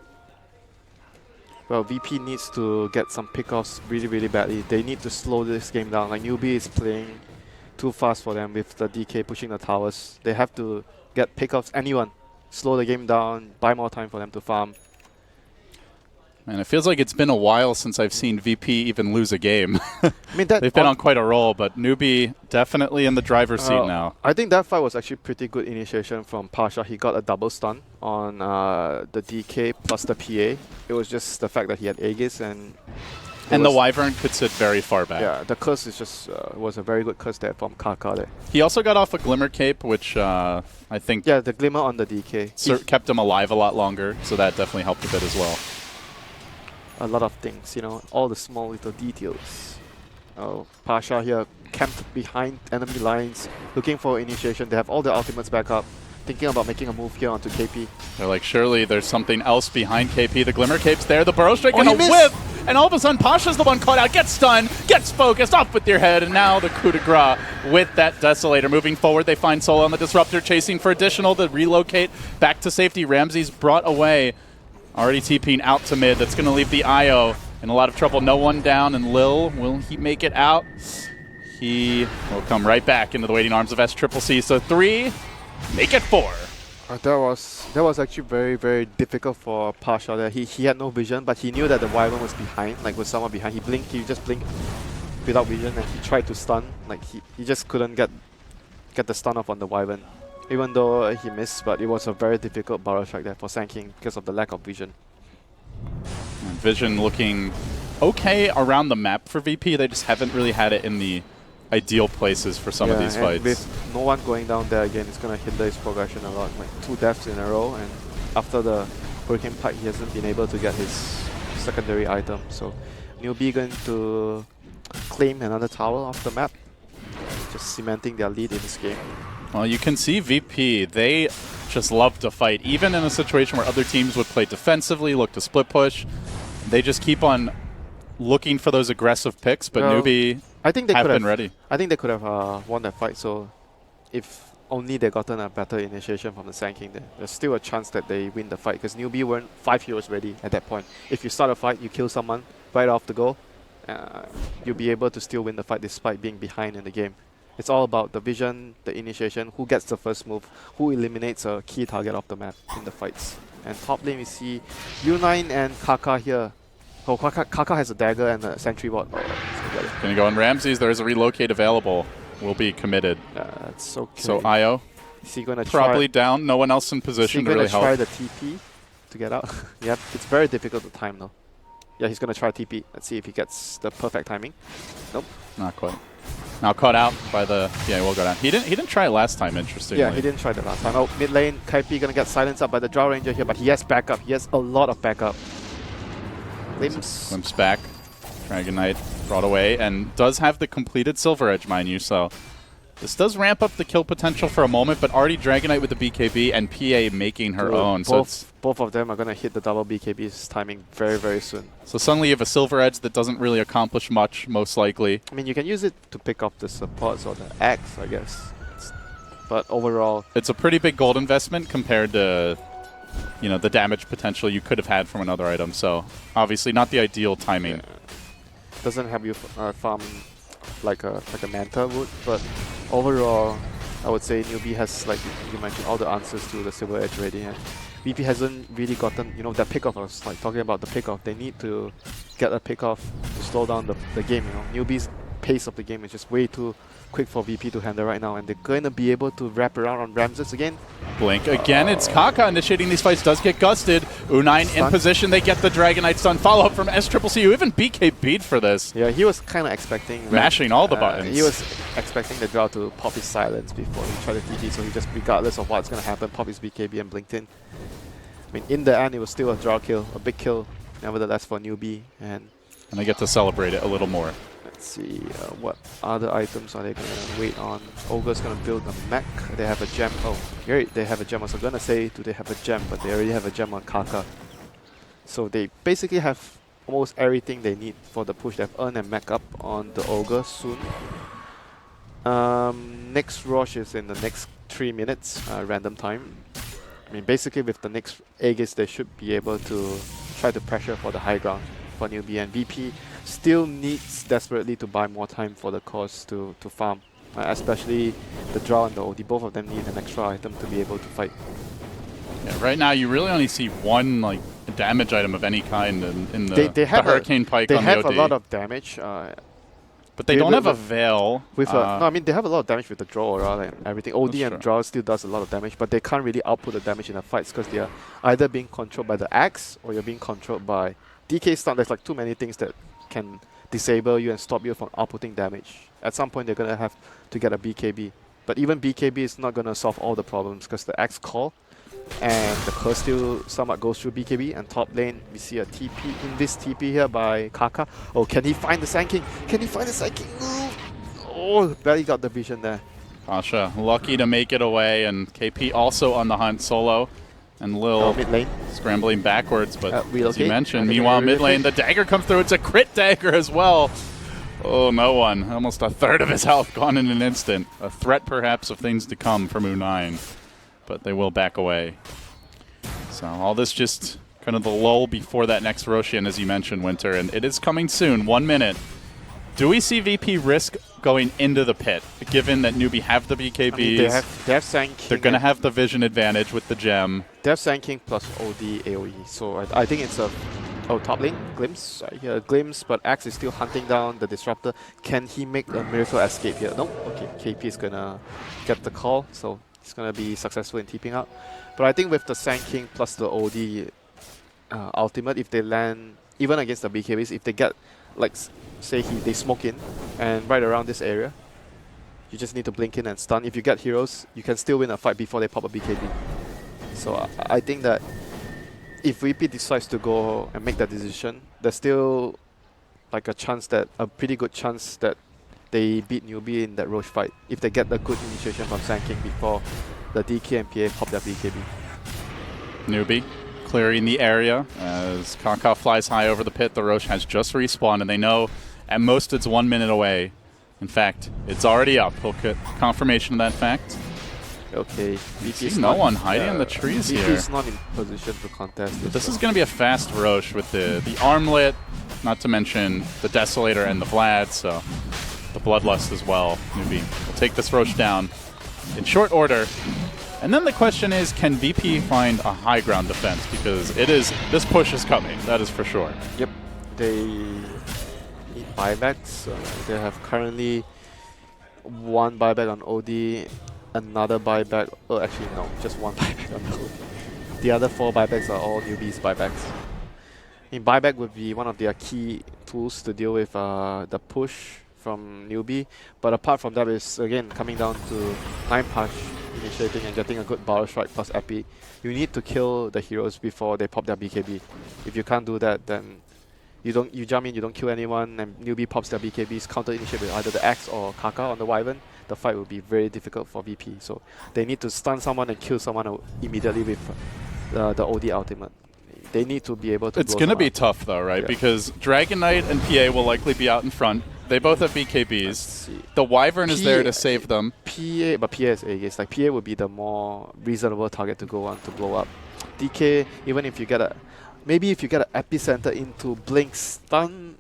Well, VP needs to get some pickoffs really, really badly. They need to slow this game down. Like, Newbie is playing too fast for them with the DK pushing the towers. They have to get pickoffs. Anyone. Slow the game down, buy more time for them to farm. And it feels like it's been a while since I've seen VP even lose a game. I mean, that They've been on quite a roll, but Newbie definitely in the driver's seat now. I think that fight was actually pretty good initiation from Pasha. He got a double stun on the DK plus the PA. It was just the fact that he had Aegis and And the Wyvern could sit very far back. yeah, the curse is just was a very good curse there from Kaka there. He also got off a Glimmer Cape, which I think Yeah, the glimmer on the DK. kept him alive a lot longer, so that definitely helped a bit as well. A lot of things, you know, all the small little details. Oh, Pasha here camped behind enemy lines, looking for initiation. They have all the ultimates back up, thinking about making a move here onto KP. They're like, surely there's something else behind KP. The Glimmer Cape's there, the Burrow Strike, Oh, and he a missed! whip! And all of a sudden, Pasha's the one caught out, gets stunned, gets focused, off with your head, and now the coup de grace with that Desolator. Moving forward, they find Solo on the Disruptor, chasing for additional to relocate back to safety. Ramsey's brought away. Already TPing out to mid. That's going to leave the Io in a lot of trouble. No one down, and Lil, will he make it out? He will come right back into the waiting arms of SCCC. So 3, make it 4. That was actually very, very difficult for Pasha there. He had no vision, but he knew that the Wyvern was behind, like with someone behind. He just blinked without vision, and he tried to stun. Like he just couldn't get the stun off on the Wyvern. Even though he missed, but it was a very difficult Burrow Strike there for Sand King because of the lack of vision. And Vision looking okay around the map for VP. They just haven't really had it in the ideal places for some of these and fights. with no one going down there again, it's going to hinder his progression a lot. Like 2 deaths in a row, and after the Hurricane Pike, he hasn't been able to get his secondary item. So Newbie going to claim another tower off the map, just cementing their lead in this game. Well, you can see VP, they just love to fight. Even in a situation where other teams would play defensively, look to split push, they just keep on looking for those aggressive picks, but Well, Newbie I think they have could been have ready. I think they could have won that fight. So if only they gotten a better initiation from the Sand King, there's still a chance that they win the fight because Newbie weren't 5 heroes ready at that point. If you start a fight, you kill someone right off the go, you'll be able to still win the fight despite being behind in the game. It's all about the vision, the initiation, who gets the first move, who eliminates a key target off the map in the fights. And top lane we see U9 and Kaka here. Oh, Kaka has a dagger and a sentry ward. Oh, let's go. Gonna go on Ramses, there is a relocate available, will be committed. That's okay. So Io is he gonna probably try? down, no one else in Is he position to gonna really try help. the TP to get out? Yep, it's very difficult to time though. Yeah, he's gonna try TP. Let's see if he gets the perfect timing. Nope. Not quite. Now caught out by the we'll go down. He didn't try last time, interestingly. Yeah, he didn't try the last time. Oh, mid lane, Kaipi gonna get silenced up by the Drow Ranger here, but he has backup. He has a lot of backup. Limbs. Glimpse back. Dragon Knight brought away and does have the completed Silver Edge, mind you, so this does ramp up the kill potential for a moment, but already Dragon Knight with the BKB and PA making her own. Both of them are gonna hit the double BKB's timing very, very soon. So suddenly you have a Silver Edge that doesn't really accomplish much, most likely. I mean, you can use it to pick up the supports or the axe, I guess. But overall, It's a pretty big gold investment compared to, the damage potential you could have had from another item. So obviously not the ideal timing. doesn't have you farm like a Manta would, but overall, I would say Newbie has, like you mentioned, all the answers to the Silver Edge already. And VP hasn't really gotten, that pickoff. I was like talking about the pickoff. They need to get a pickoff to slow down the game. Newbie's pace of the game is just way too quick for VP to handle right now, and they're going to be able to wrap around on Ramses again. Blink again. It's Kaka initiating these fights. Does get gusted. U9 in Stun. position. They get the Dragon Knight stun. Follow up from SCCC, who even BK beat for this. Yeah, he was kind of expecting Mashing all the buttons. He was expecting the Drow to pop his silence before he tried to TP, so he just, regardless of what's going to happen, pop his BKB and blinked in. I mean, in the end, it was still a Drow kill, a big kill, nevertheless, for newbie. And they get to celebrate it a little more. let's see, what other items are they going to wait on? Ogre's going to build a mech. They have a gem. Oh, great, they have a gem. I was going to say, do they have a gem? But they already have a gem on Kaka. So they basically have almost everything they need for the push. They've earned a mech up on the Ogre soon. Next rush is in the next 3 minutes, random time. I mean, basically with the next Aegis, they should be able to try to pressure for the high ground for newbie, and VP still needs desperately to buy more time for the cause to farm. Especially the Drow and the OD, both of them need an extra item to be able to fight. Yeah, right now, you really only see one like damage item of any kind in the, They have Hurricane Pike They on have the a OD. lot of damage. But they don't have a Veil. No, I mean, they have a lot of damage with the draw aura and everything. OD That's and true. draw still does a lot of damage, but they can't really output the damage in the fights because they are either being controlled by the axe or you're being controlled by DK stun. There's like too many things that can disable you and stop you from outputting damage. At some point, they're going to have to get a BKB. But even BKB is not going to solve all the problems because the axe call and the curse still somewhat goes through BKB. And top lane, we see a TP, in this TP here by Kaka. Oh, can he find the Sand King? Can he find the Sand King? Oh, barely got the vision there. Pasha lucky to make it away, and KP also on the hunt solo. And Lil Oh, mid lane. scrambling backwards, but as relocate. you mentioned, I think meanwhile we mid lane, relocate. the dagger comes through. It's a crit dagger as well. Oh, no one. Almost a third of his health gone in an instant. A threat perhaps of things to come from U9, but they will back away. So all this just kind of the lull before that next Roshan, as you mentioned, Winter, and it is coming soon, 1 minute. Do we see VP risk going into the pit, given that newbie have the BKBs? I mean, they have Sand King. They're going to have the vision advantage with the gem. They have Sand King plus OD AoE. So I think it's a... Oh, top lane, Glimpse. I hear a Glimpse, but Axe is still hunting down the Disruptor. Can he make a miracle escape here? No. Okay, KP is gonna get the call, so he's gonna be successful in TPing out. But I think with the Sand King plus the OD ultimate, if they land, even against the BKBs, if they get, like, say they smoke in and right around this area, you just need to blink in and stun. If you get heroes, you can still win a fight before they pop a BKB. So I think that if VP decides to go and make that decision, there's still like a pretty good chance that they beat newbie in that Roche fight if they get the good initiation from Sand King before the DK and PA pop their BKB. Newbie clearing the area as Kaka flies high over the pit. The Roche has just respawned, and they know at most it's 1 minute away. In fact, it's already up. He'll get confirmation of that fact. Okay, VP See is no not, one hiding in the trees VP here. is not in position to contest this. This is going to be a fast Roche with the armlet, not to mention the Desolator and the Vlad, so the Bloodlust as well. Newbie will take this Roche down in short order. And then the question is, can VP find a high ground defense? Because this push is coming, that is for sure. Yep, they need buybacks. They have currently one buyback on OD, another buyback. Oh, actually no, just one buyback on OD. The other 4 buybacks are all newbies buybacks. I mean, buyback would be one of their key tools to deal with the push from newbie. But apart from that, it's again coming down to 9 punch initiating and getting a good Barrel Strike plus Epi. You need to kill the heroes before they pop their BKB. If you can't do that, then you jump in, you don't kill anyone, and newbie pops their BKBs, counter initiate with either the Axe or Kaka on the Wyvern. The fight will be very difficult for VP. So they need to stun someone and kill someone immediately with the OD ultimate. They need to be able to. It's going to be tough though, right? Yeah. Because Dragon Knight and PA will likely be out in front. They both have BKBs. The Wyvern is there to save them. But PA is Aegis. Like PA would be the more reasonable target to go on to blow up. DK, even if you get maybe if you get an epicenter into Blink stun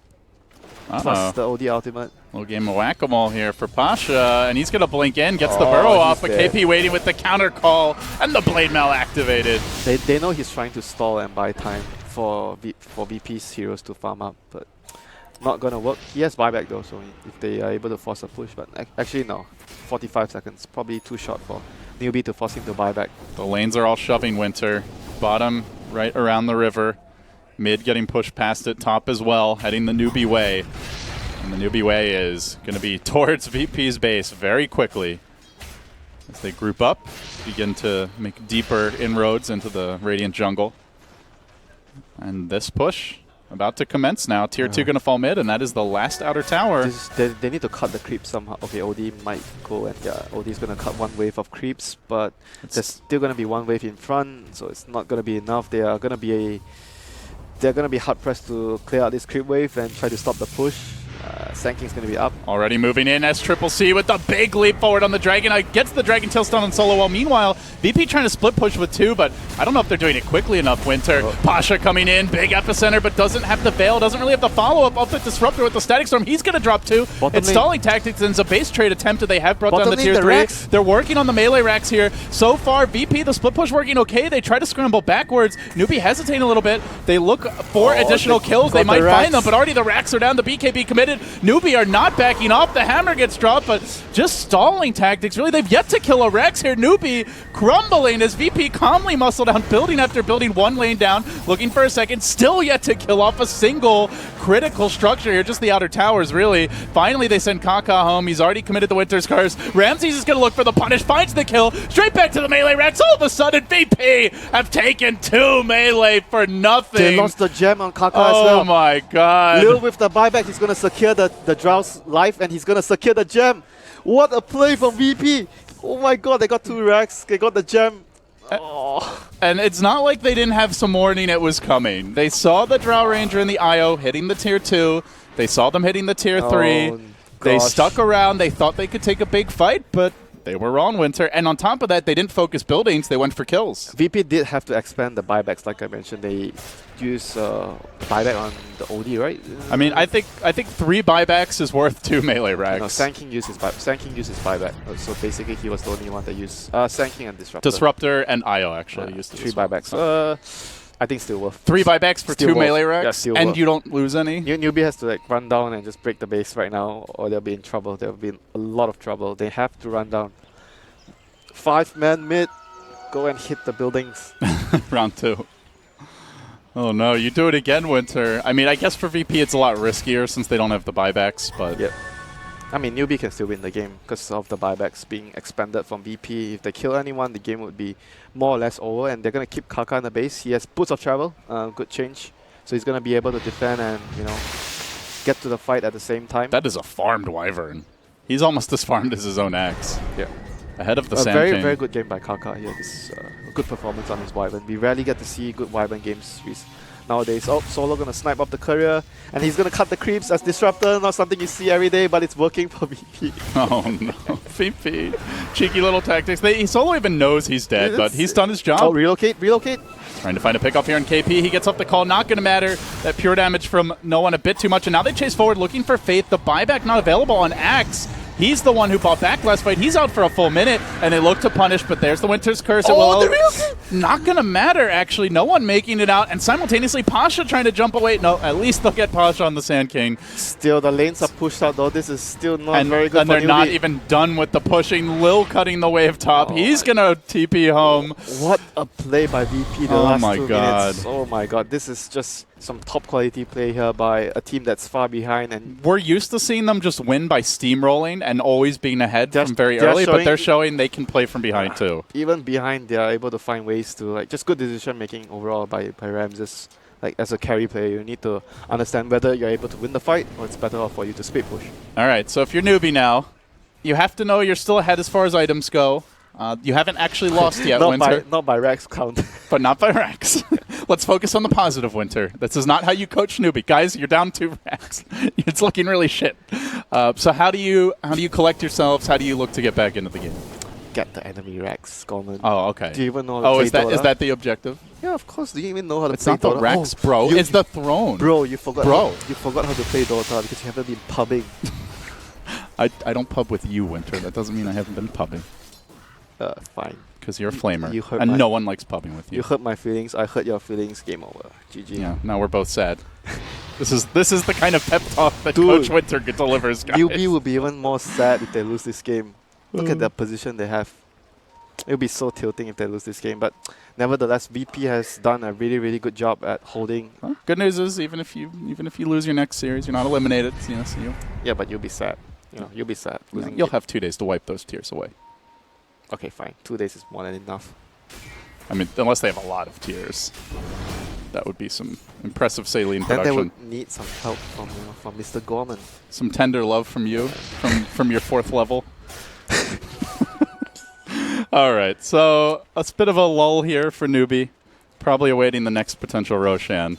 plus the OD ultimate. Little game of whack-a-mole here for Pasha, and he's going to blink in, gets the burrow he's off, but dead. KP waiting with the counter call, and the blade mail activated. They know he's trying to stall and buy time for VP's heroes to farm up, but not gonna work. He has buyback though, so if they are able to force a push, but actually no, 45 seconds, probably too short for Newbie to force him to buyback. The lanes are all shoving Winter. Bottom right around the river. Mid getting pushed past it. Top as well, heading the Newbie way. And the Newbie way is going to be towards VP's base very quickly. As they group up, begin to make deeper inroads into the Radiant jungle. And this push about to commence now. Tier 2 going to fall mid, and that is the last outer tower. They need to cut the creeps somehow. Okay, OD might go, and yeah, OD's gonna cut one wave of creeps, but there's still gonna be one wave in front, so it's not gonna be enough. They're gonna be hard pressed to clear out this creep wave and try to stop the push. Sand King's gonna be up. Already moving in as Triple C with the big leap forward on the Dragon. Gets the Dragon Tail stun on solo. While meanwhile, VP trying to split push with 2, but I don't know if they're doing it quickly enough, Winter. Pasha coming in, big epicenter, but doesn't have the Veil, doesn't really have the follow-up of the Disruptor with the Static Storm. He's gonna drop 2. It's stalling tactics, and it's a base trade attempted. They have brought down the tier 3. Racks. They're working on the melee racks here. So far, VP, the split push working okay. They try to scramble backwards. Newbie hesitating a little bit. They look for additional kills. They might find them, but already the racks are down. The BKB committed. Newbie are not backing off. The hammer gets dropped, but just stalling tactics. Really, they've yet to kill a Rex here. Newbie crumbling as VP calmly muscle down, building after building, one lane down, looking for a second. Still yet to kill off a single critical structure here, just the outer towers, really. Finally, they send Kaka home. He's already committed the Winter's Curse. Ramses is going to look for the punish, finds the kill. Straight back to the melee racks. All of a sudden, VP have taken 2 melee for nothing. They lost the gem on Kaka as well. Oh my god. Lil with the buyback, he's gonna secure the Drow's life, and he's gonna secure the gem. What a play from VP! Oh my god, they got 2 racks, they got the gem. Oh. And it's not like they didn't have some warning it was coming. They saw the Drow Ranger and the IO hitting the tier 2. They saw them hitting the tier 3. They stuck around. They thought they could take a big fight, but they were wrong, Winter. And on top of that, they didn't focus buildings. They went for kills. VP did have to expand the buybacks, like I mentioned. They use buyback on the OD, right? I mean, I think 3 buybacks is worth 2 melee racks. No, Sand King uses buyback. So basically, he was the only one that used Sand King and Disruptor. Disruptor and IO actually used 3 buybacks. I think still worth. 3 buybacks for Still 2 worth. melee Yeah, racks, still and worth. you don't lose any. Newbie has to like run down and just break the base right now, or they'll be in trouble. There'll be a lot of trouble. They have to run down. 5-man mid, go and hit the buildings. Round 2. Oh no, you do it again, Winter. I mean, I guess for VP it's a lot riskier since they don't have the buybacks, but... Yep. I mean, Newbie can still win the game because of the buybacks being expanded from VP. If they kill anyone, the game would be more or less over, and they're going to keep Kaka in the base. He has Boots of Travel, good change. So he's going to be able to defend and, get to the fight at the same time. That is a farmed Wyvern. He's almost as farmed as his own axe. Yeah. Ahead of the A Sand very, King. very good game by Kaka here. This is a good performance on his Wyvern. We rarely get to see good Wyvern games nowadays. Oh, Solo gonna snipe up the courier, and he's gonna cut the creeps as Disruptor. Not something you see every day, but it's working for VP. Oh no, VP. Cheeky little tactics. Solo even knows he's dead, but he's done his job. Oh, relocate. Trying to find a pickoff here on KP. He gets up the call. Not going to matter. That pure damage from no one a bit too much. And now they chase forward looking for Faith. The buyback not available on Axe. He's the one who bought back last fight. He's out for a full minute, and they look to punish, but there's the Winter's Curse. Not going to matter, actually. No one making it out, and simultaneously Pasha trying to jump away. No, at least they'll get Pasha on the Sand King. Still, the lanes are pushed out, though. This is still not very good and for they're not Newbie. even done with the pushing. Lil cutting the wave top. He's going to TP home. What a play by VP the Oh last my 2 God. minutes. Oh my god, this is just some top quality play here by a team that's far behind, and We're used to seeing them just win by steamrolling and always being ahead They're- from very they're early, but showing- they're showing they can play from behind too. even behind they are able to find ways to just good decision making overall by Ramses. As a carry player, you need to understand whether you're able to win the fight or it's better off for you to split push. All right, so if you're newbie now, you have to know you're still ahead as far as items go. You haven't actually lost yet, Winter, not by Rax count. but not by racks. Let's focus on the positive, Winter. This is not how you coach newbie. Guys, you're down 2 racks. It's looking really shit. So how do you collect yourselves? How do you look to get back into the game? Get the enemy Rax, Gorman. Oh, okay. Do you even know how to Oh, play is Dota? that the objective? Yeah, of course. Do you even know how to It's play not the Dota? racks, bro. you- It's the throne. Bro, you forgot. Bro. You forgot how to play Dota because you haven't been pubbing. I don't pub with you, Winter. That doesn't mean I haven't been pubbing. Fine. Because you're a flamer. You hurt and my- no one likes pubbing with you. You hurt my feelings. I hurt your feelings. Game over. GG. Yeah, now we're both sad. This is the kind of pep talk that Dude. Coach Winter delivers, guys. Newbie will be even more sad if they lose this game. Look at the position they have. It'll be so tilting if they lose this game. But nevertheless, VP has done a really, really good job at holding. Well, good news is even if you lose your next series, you're not eliminated. You know, so Yeah, but you'll be sad. You'll be sad losing. you'll have 2 days to wipe those tears away. Okay, fine. 2 days is more than enough. I mean, unless they have a lot of tears, that would be some impressive saline Then they production. would need some help from Mr. Gorman. Some tender love from you, from your 4th level. All right, so a bit of a lull here for Newbie, probably awaiting the next potential Roshan.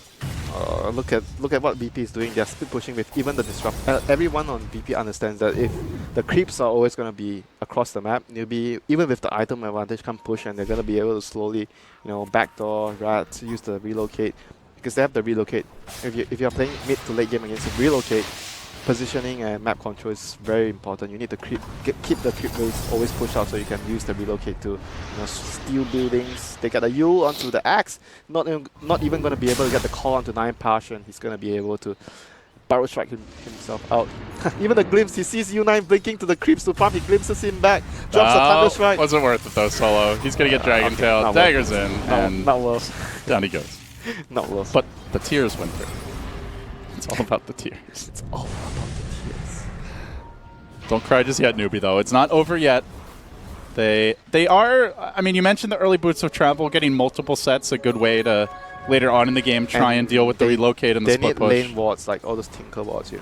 Look at what VP is doing. They're split pushing with even the disrupt. Everyone on VP understands that if the creeps are always going to be across the map, Newbie, even with the item advantage, can push and they're going to be able to slowly, backdoor, rats, use the relocate because they have the relocate. If you're playing mid to late game against the relocate, positioning and map control is very important. You need to keep the creep waves always pushed out so you can use the relocate to steal buildings. They get a Yule onto the axe. Not even going to be able to get the call onto 9 Passion. He's going to be able to barrel strike himself out. Even the glimpse, he sees U9 blinking to the creeps to farm. He glimpses him back, drops a thunder strike. Wasn't worth it though, Solo. He's going to get Dragon Tail. not Daggers worth in, and not worth. down he goes. Not worth. But the tears went through. It's all about the tears. it's all about the tears. Don't cry just yet, Newbie, though. It's not over yet. They are, I mean, you mentioned the early boots of travel, getting multiple sets, a good way to, later on in the game, try and deal with the relocate and the They split need push. lane wards, like all those Tinker wards,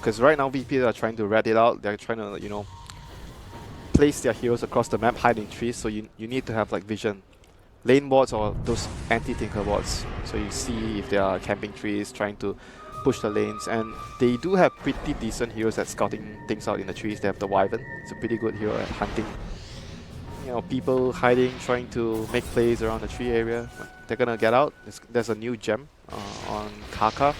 Because right now VP are trying to rat it out. They're trying to, place their heroes across the map, hide in trees, so you need to have like vision. Lane wards or those anti-Tinker wards. So you see if they are camping trees, trying to push the lanes, and they do have pretty decent heroes at scouting things out in the trees. They have the Wyvern. It's a pretty good hero at hunting. People hiding, trying to make plays around the tree area. They're gonna get out. There's a new gem on Kaka.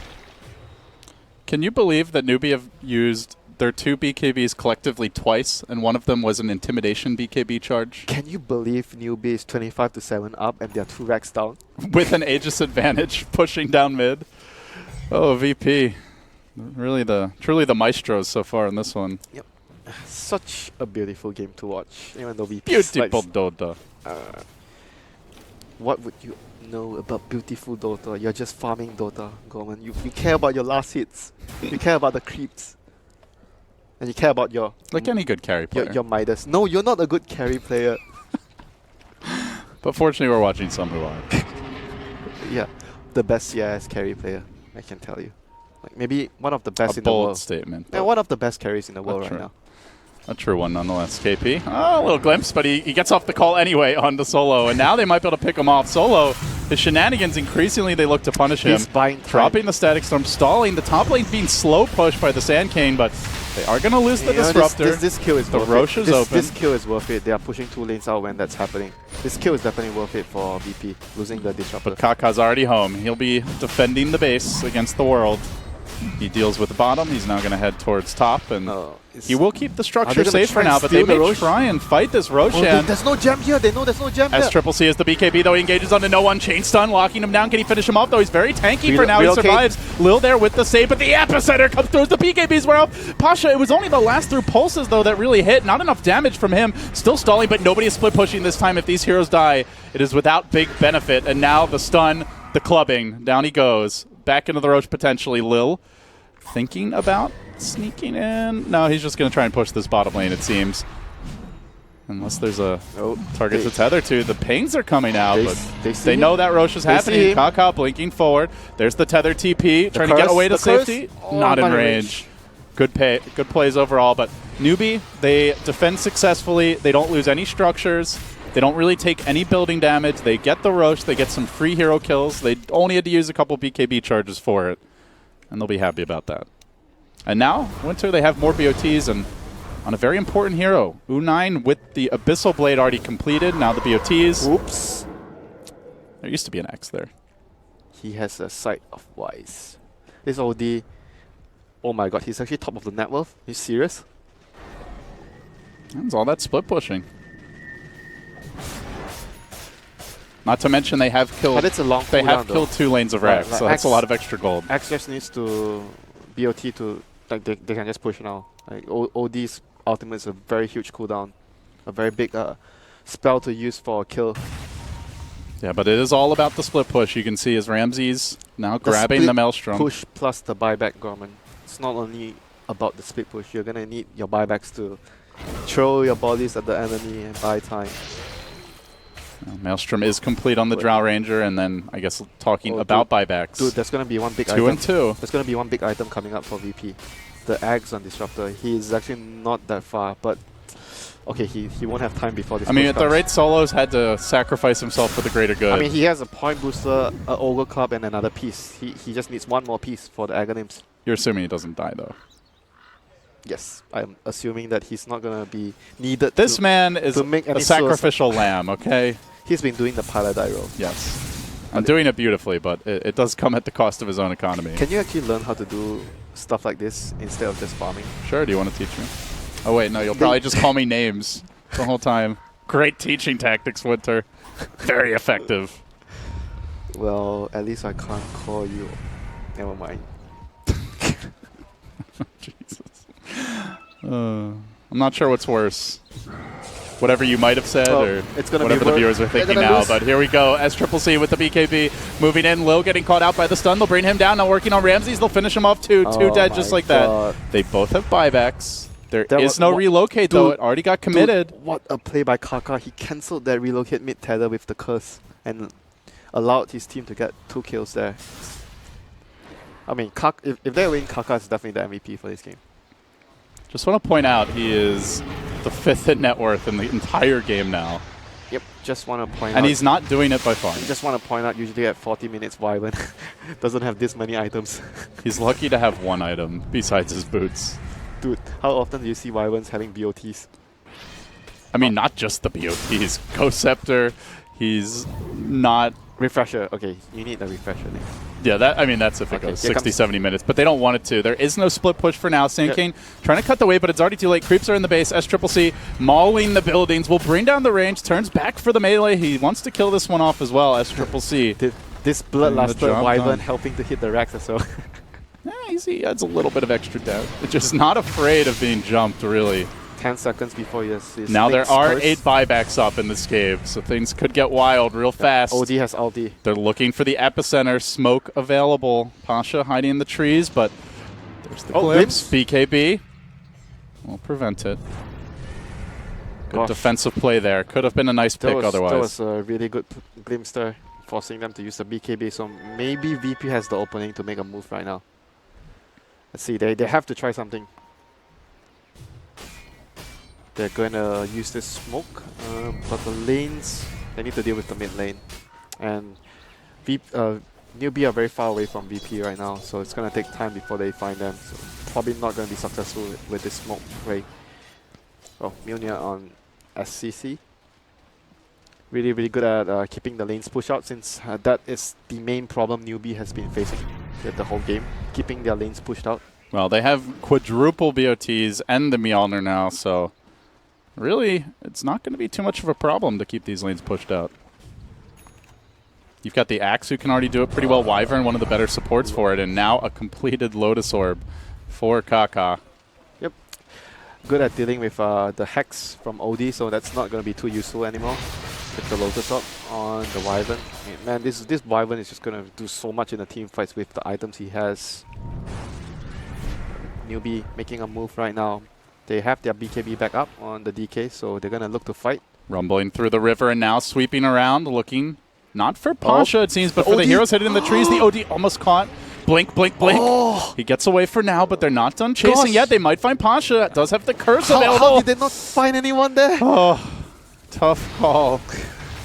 Can you believe that Newbie have used their 2 BKBs collectively twice, and one of them was an Intimidation BKB charge? Can you believe Newbie is 25-7 up and they're 2 racks down? With an Aegis advantage, pushing down mid. Oh, VP. Truly the maestros so far in this one. Yep. Such a beautiful game to watch, even though VP Beautiful slides. Dota. What would you know about beautiful Dota? You're just farming Dota, Gorman. You care about your last hits. You care about the creeps. And you care about your Like any good carry player. your Midas. No, you're not a good carry player. But fortunately, we're watching some who are. Yeah, the best CIS carry player, I can tell you. Like maybe one of the best A in the bold world. statement. Yeah, but one of the best carries in the world right true. now. A true one, nonetheless. KP. Oh, a little glimpse, but he gets off the call anyway on the Solo, and now they might be able to pick him off. Solo, his shenanigans, increasingly they look to punish him. He's buying time. Dropping the Static Storm, stalling. The top lane being slow pushed by the Sand King, but they are going to lose the Disruptor. This kill is The worth Roche it. is open. This kill is worth it. They are pushing 2 lanes out when that's happening. This kill is definitely worth it for VP, losing the Disruptor. But Kaka's already home. He'll be defending the base against the world. He deals with the bottom. He's now going to head towards top, and he will keep the structure gonna safe try for now, and but they steal the may Roche? try and fight this Roshan. There's no gem here. They know there's no gem here. As Triple C is the BKB, though, he engages onto no one. Chain stun, locking him down. Can he finish him off, though? He's very tanky for now. He relocate. survives. Lil there with the save, but the epicenter comes through as the BKBs wear off. Pasha, it was only the last through pulses, though, that really hit. Not enough damage from him. Still stalling, but nobody is split pushing this time. If these heroes die, it is without big benefit. And now the stun, the clubbing. Down he goes. Back into the Roche potentially. Lil thinking about sneaking in. No, he's just going to try and push this bottom lane, it seems. Unless there's a target to tether to. The pings are coming out, but they know that Roche is happening. Kaka blinking forward. There's the tether TP, trying to get away to safety. Not in range. Good plays overall, but Newbie, they defend successfully. They don't lose any structures. They don't really take any building damage. They get the Roche. They get some free hero kills. They only had to use a couple BKB charges for it, and they'll be happy about that. And now, Winter, they have more BOTs, and on a very important hero, U9 with the Abyssal Blade already completed. Now the BOTs. Oops. There used to be an X there. He has a sight of wise. This OD. Oh my god, he's actually top of the net worth. Are you serious? That's all that split pushing. Not to mention they have killed. But it's a long They cooldown have though. killed 2 lanes of Right, Rax, like so that's a Axe- lot of extra gold. Axe just needs to BOT to like they can just push now. Like OD's ultimate is a very huge cooldown, a very big spell to use for a kill. Yeah, but it is all about the split push. You can see as Ramses now The grabbing split the Maelstrom. Push plus the buyback, Gorman. It's not only about the split push. You're gonna need your buybacks to throw your bodies at the enemy and buy time. Maelstrom is complete on the Drow Ranger, and then I guess talking Oh, about buybacks. Dude, there's gonna be one big 2 item. and 2. There's gonna be one big item coming up for VP. The Ags on Disruptor. He is actually not that far, but okay, he won't have time before this. I mean, push at the comes. rate Solos had to sacrifice himself for the greater good. I mean, he has a point booster, a Ogre Club, and another piece. He just needs one more piece for the Aghanims. You're assuming he doesn't die, though. Yes, I'm assuming that he's not gonna be needed. This to, man is to make a any suicide. sacrificial lamb, okay? He's been doing the pilot die roll. Yes. I'm doing it beautifully, but it does come at the cost of his own economy. Can you actually learn how to do stuff like this instead of just farming? Sure, do you want to teach me? Oh, wait, no, you'll probably just call me names the whole time. Great teaching tactics, Winter. Very effective. Well, at least I can't call you. Never mind. Jesus. I'm not sure what's worse. Whatever you might have said, Oh, or it's gonna whatever be the viewers are they're thinking gonna now. lose. But here we go. S Triple C with the BKB moving in. Lil getting caught out by the stun. They'll bring him down. Now working on Ramses. They'll finish him off too. Two Oh dead my just like God. that. They both have buybacks. There That is wa- no wha- relocate though. Dude, It already got committed. Dude, what a play by Kaka. He cancelled that relocate mid tether with the curse and allowed his team to get 2 kills there. I mean, if they win, Kaka is definitely the MVP for this game. Just want to point out he is the 5th in net worth in the entire game now. Yep, just want to point out. And he's not doing it by farm. Just want to point out, usually at 40 minutes, Wyvern doesn't have this many items. He's lucky to have one item besides his boots. Dude, how often do you see Wyverns having BOTs? I mean, not just the BOTs. Ghost Scepter, he's not... Refresher. Okay, you need a refresher then. Yeah, that's if it Okay, goes here 60, comes- 70 minutes. But they don't want it to. There is no split push for now. Sand King trying to cut the way, but it's already too late. Creeps are in the base. S-Triple-C mauling the buildings. Will bring down the range. Turns back for the melee. He wants to kill this one off as well. S-Triple-C. This Bloodluster job Wyvern done. helping to hit the racks as well. He adds a little bit of extra doubt. Just not afraid of being jumped, really. 10 seconds before his Now there next are curse. 8 buybacks up in this cave, so things could get wild real fast. OD has ulti. They're looking for the epicenter. Smoke available. Pasha hiding in the trees, but there's the glimpse. BKB will prevent it. Good Gosh. defensive play there. Could have been a nice pick That otherwise. was a really good glimpse there, forcing them to use the BKB. So maybe VP has the opening to make a move right now. Let's see, they have to try something. They're going to use this smoke, but the lanes, they need to deal with the mid lane. And Newbie are very far away from VP right now, so it's going to take time before they find them. So probably not going to be successful with this smoke play. Oh, Mjolnir on SCC. Really, really good at keeping the lanes push out, since that is the main problem Newbie has been facing the whole game, keeping their lanes pushed out. Well, they have quadruple BOTs and the Mjolnir now, so really, it's not going to be too much of a problem to keep these lanes pushed out. You've got the Axe who can already do it pretty well. Wyvern, one of the better supports for it, and now a completed Lotus Orb for Kaka. Yep. Good at dealing with the Hex from OD, so that's not going to be too useful anymore. With the Lotus Orb on the Wyvern. Man, this Wyvern is just going to do so much in the team fights with the items he has. Newbie making a move right now. They have their BKB back up on the DK, so they're going to look to fight. Rumbling through the river and now sweeping around, looking not for Pasha, it seems, but for the OD. heroes hidden in the trees. The OD almost caught. Blink, blink, blink. Oh! He gets away for now, but they're not done chasing Gosh. yet. They might find Pasha. Does have the curse How available. did they not find anyone there? Oh, tough call.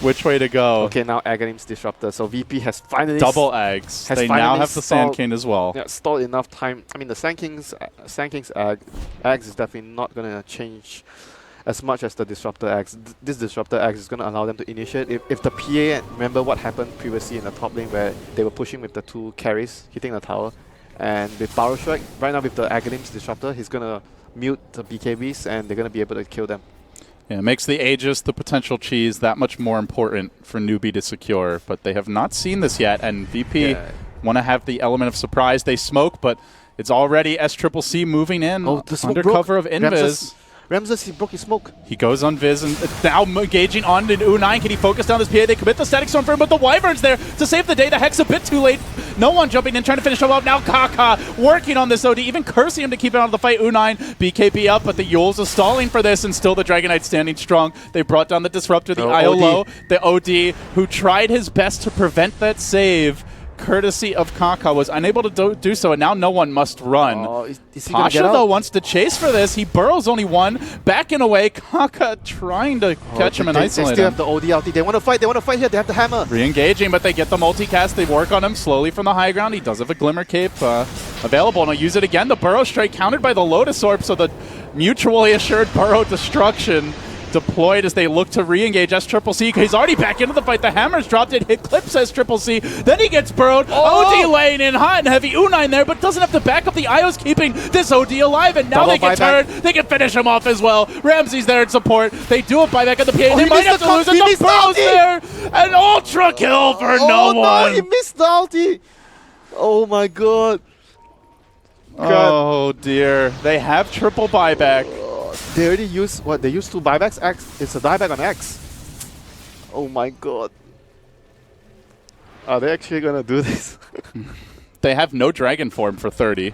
Which way to go? Okay, now Aghanim's Disruptor. So VP has finally Double eggs. has They now finally have the Sand stalled- King as well. stalled enough time. I mean, the Sand King's Ags is definitely not going to change as much as the Disruptor Ags. This Disruptor Ags is going to allow them to initiate. If the PA, remember what happened previously in the top lane where they were pushing with the 2 carries, hitting the tower. And with Barrow Strike, right now with the Aghanim's Disruptor, he's going to mute the BKBs and they're going to be able to kill them. Yeah, it makes the Aegis, the potential cheese, that much more important for Newbie to secure. But they have not seen this yet, and VP want to have the element of surprise. They smoke, but it's already SCCC moving in the smoke under broke. cover of Invis. Ramses, he broke his smoke. He goes on Viz and now engaging on to U9. Can he focus down this PA? They commit the Static Storm for him, but the Wyvern's there to save the day. The Hex a bit too late. No one jumping in, trying to finish him up. Now Kaka working on this OD, even cursing him to keep it out of the fight. U9, BKB up, but the Yules are stalling for this, and still the Dragon Knight standing strong. They brought down the Disruptor, the IO the OD, who tried his best to prevent that save. Courtesy of Kaka, was unable to do so, and now no one must run. Oh, is he gonna Pasha, get out? though, wants to chase for this. He burrows only one, backing away. Kaka trying to catch him and They isolate still him. have the OD ulti. They want to fight here. They have the hammer. Re-engaging, but they get the multicast. They work on him slowly from the high ground. He does have a Glimmer Cape available, and he'll use it again. The Burrow Strike countered by the Lotus Orb, so the mutually assured Burrow destruction deployed as they look to re-engage SCCC. He's already back into the fight. The hammer's dropped it, hit clips SCCC. Then he gets burrowed. OD laying in hot and heavy. U9 there, but doesn't have to back up. The IO's keeping this OD alive, and now Double they can buyback. turn. They can finish him off as well. Ramsey's there in support. They do a buyback at the PA. They he might have missed to lose the it. he The missed the Burrow's ulti. there. An ultra kill for no one. He missed the ulti. Oh my god. Oh dear. They have triple buyback. They already used what? They used 2 buybacks. X. It's a dieback on X. Oh my god. Are they actually gonna do this? They have no dragon form for 30.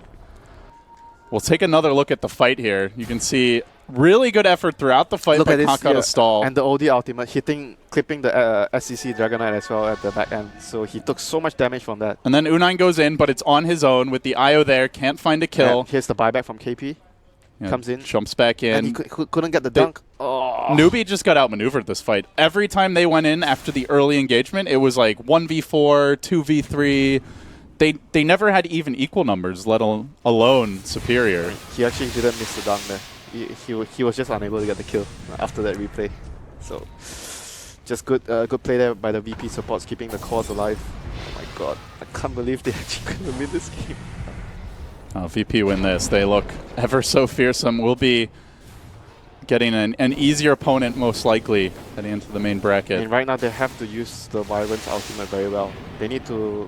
We'll take another look at the fight here. You can see really good effort throughout the fight Look by at this, Kaka to stall. And the OD ultimate clipping the SCC Dragon Knight as well at the back end. So he took so much damage from that. And then U9 goes in, but it's on his own with the IO there. Can't find a kill. And here's the buyback from KP. Yeah, Comes in. Jumps back And he in. couldn't get the dunk. Oh. Newbie just got outmaneuvered this fight. Every time they went in after the early engagement, it was like 1v4, 2v3. They never had even equal numbers, let alone superior. He actually didn't miss the dunk there. He was just unable to get the kill after that replay. So just good play there by the VP supports, keeping the cause alive. Oh my god, I can't believe they actually couldn't win this game. VP win this. They look ever so fearsome. We'll be getting an easier opponent most likely heading into the main bracket. And right now they have to use the Wyvern's ultimate very well. They need to,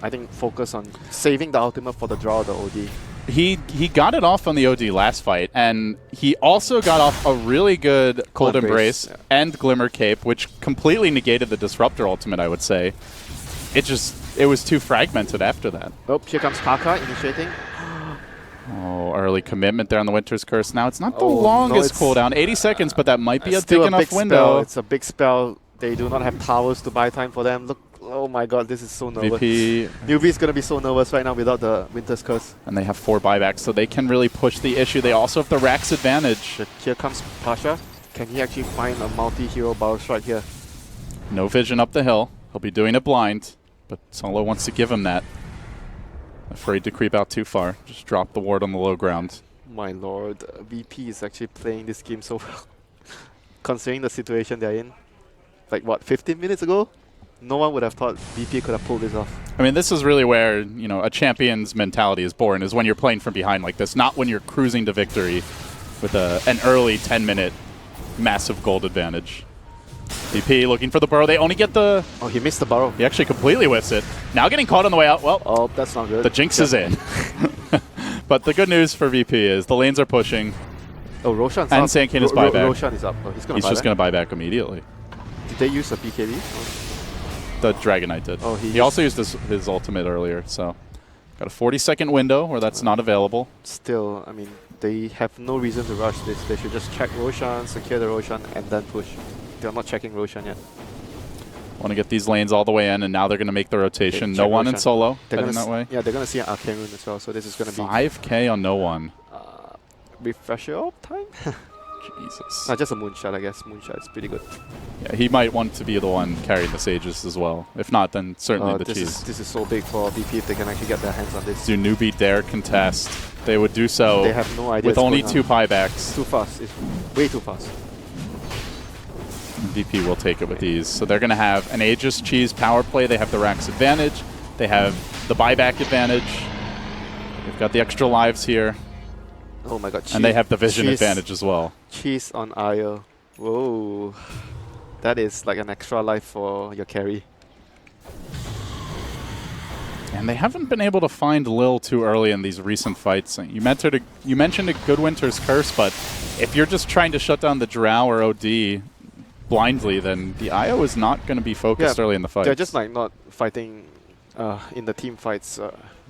I think, focus on saving the ultimate for the draw of the OD. He got it off on the OD last fight, and he also got off a really good Cold Embrace yeah. and Glimmer Cape, which completely negated the Disruptor ultimate, I would say. It was too fragmented after that. Oh, here comes Kaka initiating. Oh, early commitment there on the Winter's Curse. Now, it's not the Oh, no, longest it's- cooldown, 80 seconds, but that might be a big Still enough big window. Spell. It's a big spell. They do not have towers to buy time for them. Look, oh my god, this is so nervous. VP, Newbie's gonna be so nervous right now without the Winter's Curse. and they have 4 buybacks, so they can really push the issue. They also have the Rax advantage. Here comes Pasha. Can he actually find a multi-hero Barrow Strike here? No vision up the hill. He'll be doing it blind, but Solo wants to give him that. Afraid to creep out too far. Just drop the ward on the low ground. My lord, VP is actually playing this game so well. Considering the situation they're in. Like what, 15 minutes ago? No one would have thought VP could have pulled this off. I mean, this is really where, you know, a champion's mentality is born, is when you're playing from behind like this, not when you're cruising to victory with an early 10-minute massive gold advantage. VP looking for the burrow. They only get the... Oh, he missed the Barrow. He actually completely whiffs it. Now getting caught on the way out. Well, Oh, that's not good. the jinx is in. But the good news for VP is the lanes are pushing. Oh, Roshan's And up. Sankin is buyback. Roshan is up. Oh, he's He's just going to buy back immediately. Did they use a BKB? The Dragon Knight did. Oh, he also used his ultimate earlier, so got a 40-second window where that's not available. Still, I mean, they have no reason to rush this. They should just check Roshan, secure the Roshan, and then push. They're not checking Roshan yet. Want to get these lanes all the way in, and now they're going to make the rotation. Okay, no check one in Roshan. solo They're heading gonna that way. Yeah, they're gonna see an Arcane Rune as well. So this is gonna be 5k on no one. refresher of time. Jesus. Just a moonshot, I guess. Moonshot is pretty good. Yeah, he might want to be the one carrying the sages as well. If not, then certainly the cheese. This is so big for VP if they can actually get their hands on this. Do newbie dare contest? They would do so They have no idea. with what's only going 2 on. buybacks. It's too fast. It's way too fast. VP will take it with these. So they're going to have an Aegis cheese power play. They have the Rax advantage. They have the buyback advantage. They've got the extra lives here. Oh my god. And they have the vision cheese, advantage as well. Cheese on IO. Whoa. That is like an extra life for your carry. And they haven't been able to find Lil too early in these recent fights. You mentioned a Goodwinter's Curse, but if you're just trying to shut down the Drow or OD blindly, then the IO is not going to be focused early in the fight. They're just like not fighting in the team fights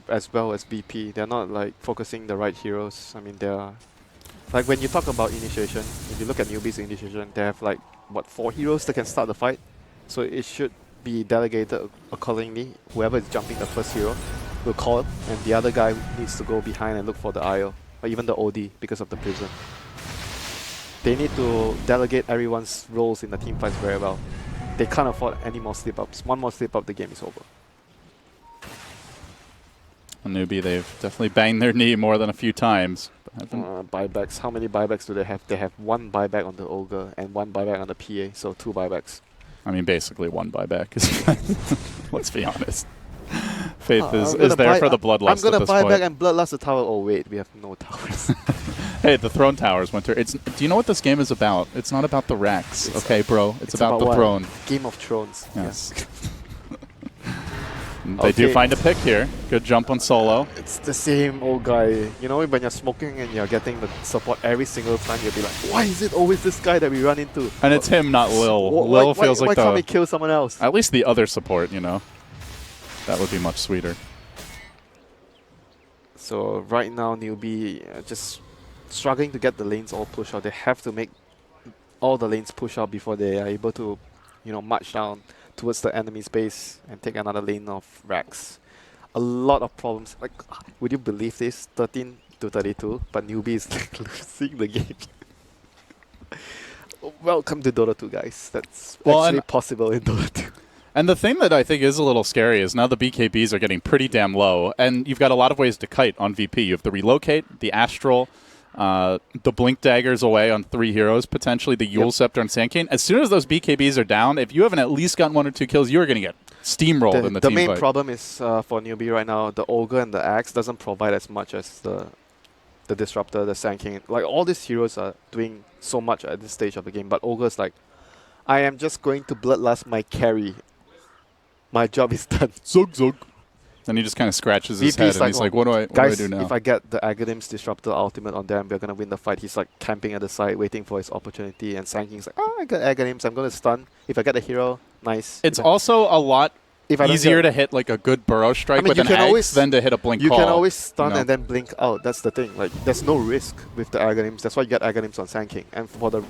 as well as VP. They're not like focusing the right heroes. I mean, they're like when you talk about initiation, if you look at newbies initiation, they have like what 4 heroes that can start the fight. So it should be delegated accordingly. Whoever is jumping the first hero will call, and the other guy needs to go behind and look for the IO or even the OD because of the prison. They need to delegate everyone's roles in the team fights very well. They can't afford any more slip-ups. One more slip-up, the game is over. A newbie, they've definitely banged their knee more than a few times. Buybacks. How many buybacks do they have? They have 1 buyback on the Ogre and 1 buyback on the PA, so 2 buybacks. I mean, basically 1 buyback. Let's be honest. Faith is gonna there for the I'm bloodlust gonna at this buy point. back and bloodlust the tower. Oh wait, we have no towers. Hey, the throne towers, Winter. Do you know what this game is about? It's not about the racks, It's okay, bro. It's about the what? throne. Game of Thrones. Yes. They do Okay. find a pick here. Good jump on solo. It's the same old guy. You know, when you're smoking and you're getting the support every single time, you'll be like, why is it always this guy that we run into? And it's him, not Lil. Why Lil feels why like can't we kill someone else? at least the other support, you know. That would be much sweeter. So right now, newbie just struggling to get the lanes all pushed out. They have to make all the lanes push out before they are able to, march down towards the enemy's base and take another lane of racks. A lot of problems. Like, would you believe this? 13 to 32, but newbie is like losing the game. Welcome to Dota 2, guys. That's actually possible in Dota 2. And the thing that I think is a little scary is now the BKBs are getting pretty damn low, and you've got a lot of ways to kite on VP. You have the Relocate, the Astral, the Blink Daggers away on 3 heroes, potentially the Yule Scepter on Sand King. As soon as those BKBs are down, if you haven't at least gotten 1 or 2 kills, you're going to get steamrolled in the team main fight. problem is for newbie right now, the Ogre and the Axe doesn't provide as much as the Disruptor, the Sand King. Like, all these heroes are doing so much at this stage of the game, but Ogre's like, I am just going to bloodlust my carry. My job is done. Zug zug. And he just kind of scratches his head, and he's like, what do I do now? If I get the Aghanims Disruptor ultimate on them, we're going to win the fight. He's like camping at the side, waiting for his opportunity, and Sand King's like, oh, I got Aghanims, I'm going to stun. If I get a hero, nice. It's also a lot easier to hit like a good burrow strike with an Axe than to hit a Blink You Call. can always stun and then blink out. That's the thing. Like, there's no risk with the Aghanims. That's why you get Aghanims on Sand King. And for the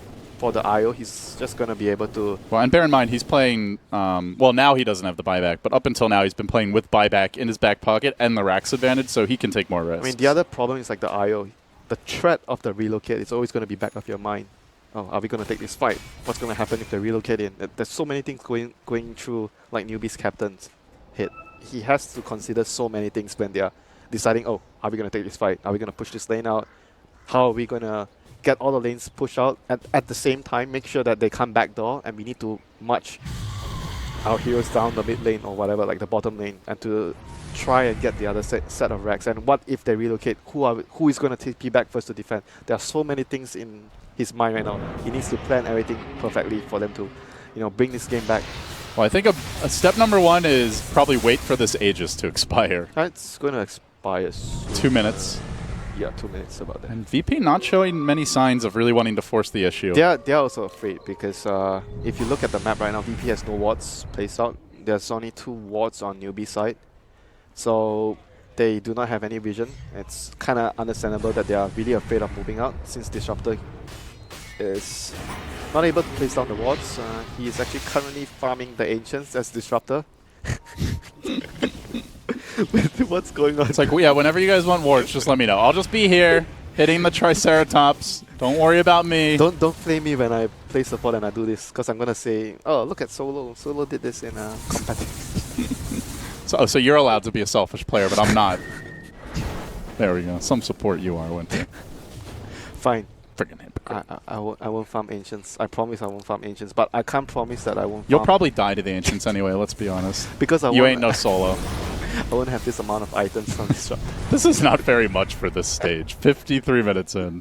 IO, he's just going to be able to... Well, and bear in mind, he's playing... well, now he doesn't have the buyback, but up until now, he's been playing with buyback in his back pocket and the Rax advantage, so he can take more risks. I mean, the other problem is like the IO. The threat of the Relocate is always going to be back of your mind. Oh, are we going to take this fight? What's going to happen if they relocate in? There's so many things going through like newbie's captain's head. He has to consider so many things when they are deciding, oh, are we going to take this fight? Are we going to push this lane out? How are we going to get all the lanes pushed out? At the same time, make sure that they come backdoor, and we need to march our heroes down the mid lane or whatever, like the bottom lane, and to try and get the other set of racks. And what if they relocate? Who is going to TP back first to defend? There are so many things in his mind right now. He needs to plan everything perfectly for them to, bring this game back. Well, I think a step number 1 is probably wait for this Aegis to expire. It's going to expire soon. 2 minutes. Yeah, 2 minutes about that. And VP not showing many signs of really wanting to force the issue. They're also afraid because if you look at the map right now, VP has no wards placed out. There's only 2 wards on newbie side. So they do not have any vision. It's kind of understandable that they are really afraid of moving out since Disruptor is not able to place down the wards. He is actually currently farming the Ancients as Disruptor. What's going on? It's like, yeah, whenever you guys want wards, just let me know. I'll just be here hitting the Triceratops. Don't worry about me. Don't flame me when I play support and I do this, because I'm going to say, oh, look at Solo. Solo did this in competitive. So you're allowed to be a selfish player, but I'm not. There we go. Some support you are, Winter. Fine. Freaking hypocrite. I won't farm Ancients. I promise I won't farm Ancients, but I can't promise that I won't You'll farm. probably die to the Ancients anyway, let's be honest. Because you ain't no Solo. I won't have this amount of items on this shop. This is not very much for this stage. 53 minutes in.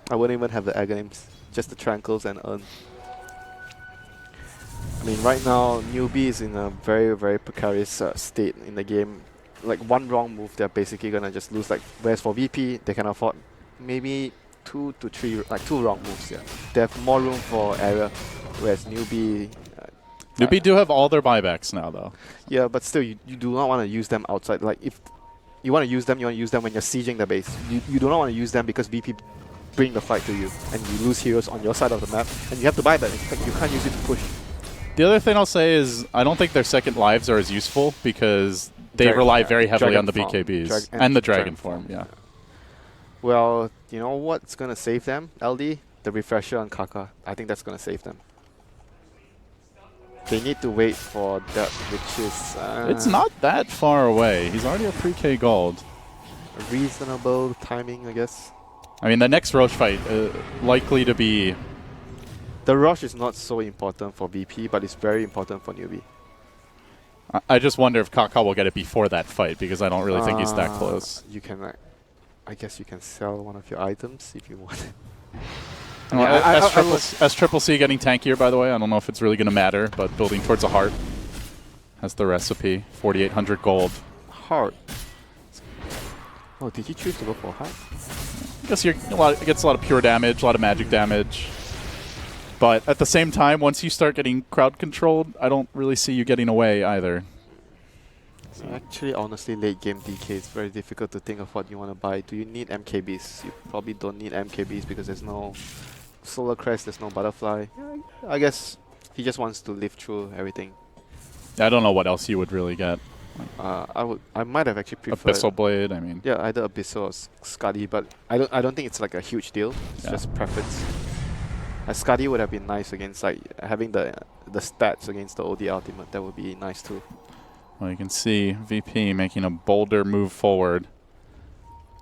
I wouldn't even have the Aghanims, just the Tranquils and Earn. I mean, right now, newbie is in a very, very precarious state in the game. Like, one wrong move, they're basically gonna just lose. Like, whereas for VP, they can afford maybe 2 to 3, like 2 wrong moves, yeah. They have more room for error, whereas newbie... Newbie do have all their buybacks now, though. yeah, but still, you do not want to use them outside. Like, if you want to use them when you're sieging the base. You do not want to use them because VP bring the fight to you, and you lose heroes on your side of the map, and you have to buy that. In fact, you can't use it to push. The other thing I'll say is I don't think their second lives are as useful because they rely very heavily on the BKBs and the Dragon form. Yeah. Well, you know what's gonna save them? LD, the refresher on Kaka. I think that's gonna save them. They need to wait for that, which is It's not that far away. He's already at 3k gold. reasonable timing, I guess. I mean, the next Roche fight likely to be... The rush is not so important for VP, but it's very important for newbie. I just wonder if Kaka will get it before that fight because I don't really think he's that close. You can, I guess you can sell one of your items if you want. S-Triple-C getting tankier, by the way. I don't know if it's really going to matter, but building towards a heart has the recipe. 4,800 gold. Heart. Oh, did you choose to go for heart? I guess it gets a lot of pure damage, a lot of magic damage. But at the same time, once you start getting crowd controlled, I don't really see you getting away either. So actually, honestly, late game DK, it's very difficult to think of what you want to buy. Do you need MKBs? You probably don't need MKBs because there's no Solar Crest, there's no Butterfly. Yeah, I guess he just wants to live through everything. I don't know what else you would really get. I might have actually preferred Abyssal Blade, I mean. Yeah, either Abyssal or Skadi, but I don't think it's like a huge deal. It's Yeah. just preference. Skadi would have been nice against like having the stats against the OD ultimate. That would be nice too. Well, you can see VP making a bolder move forward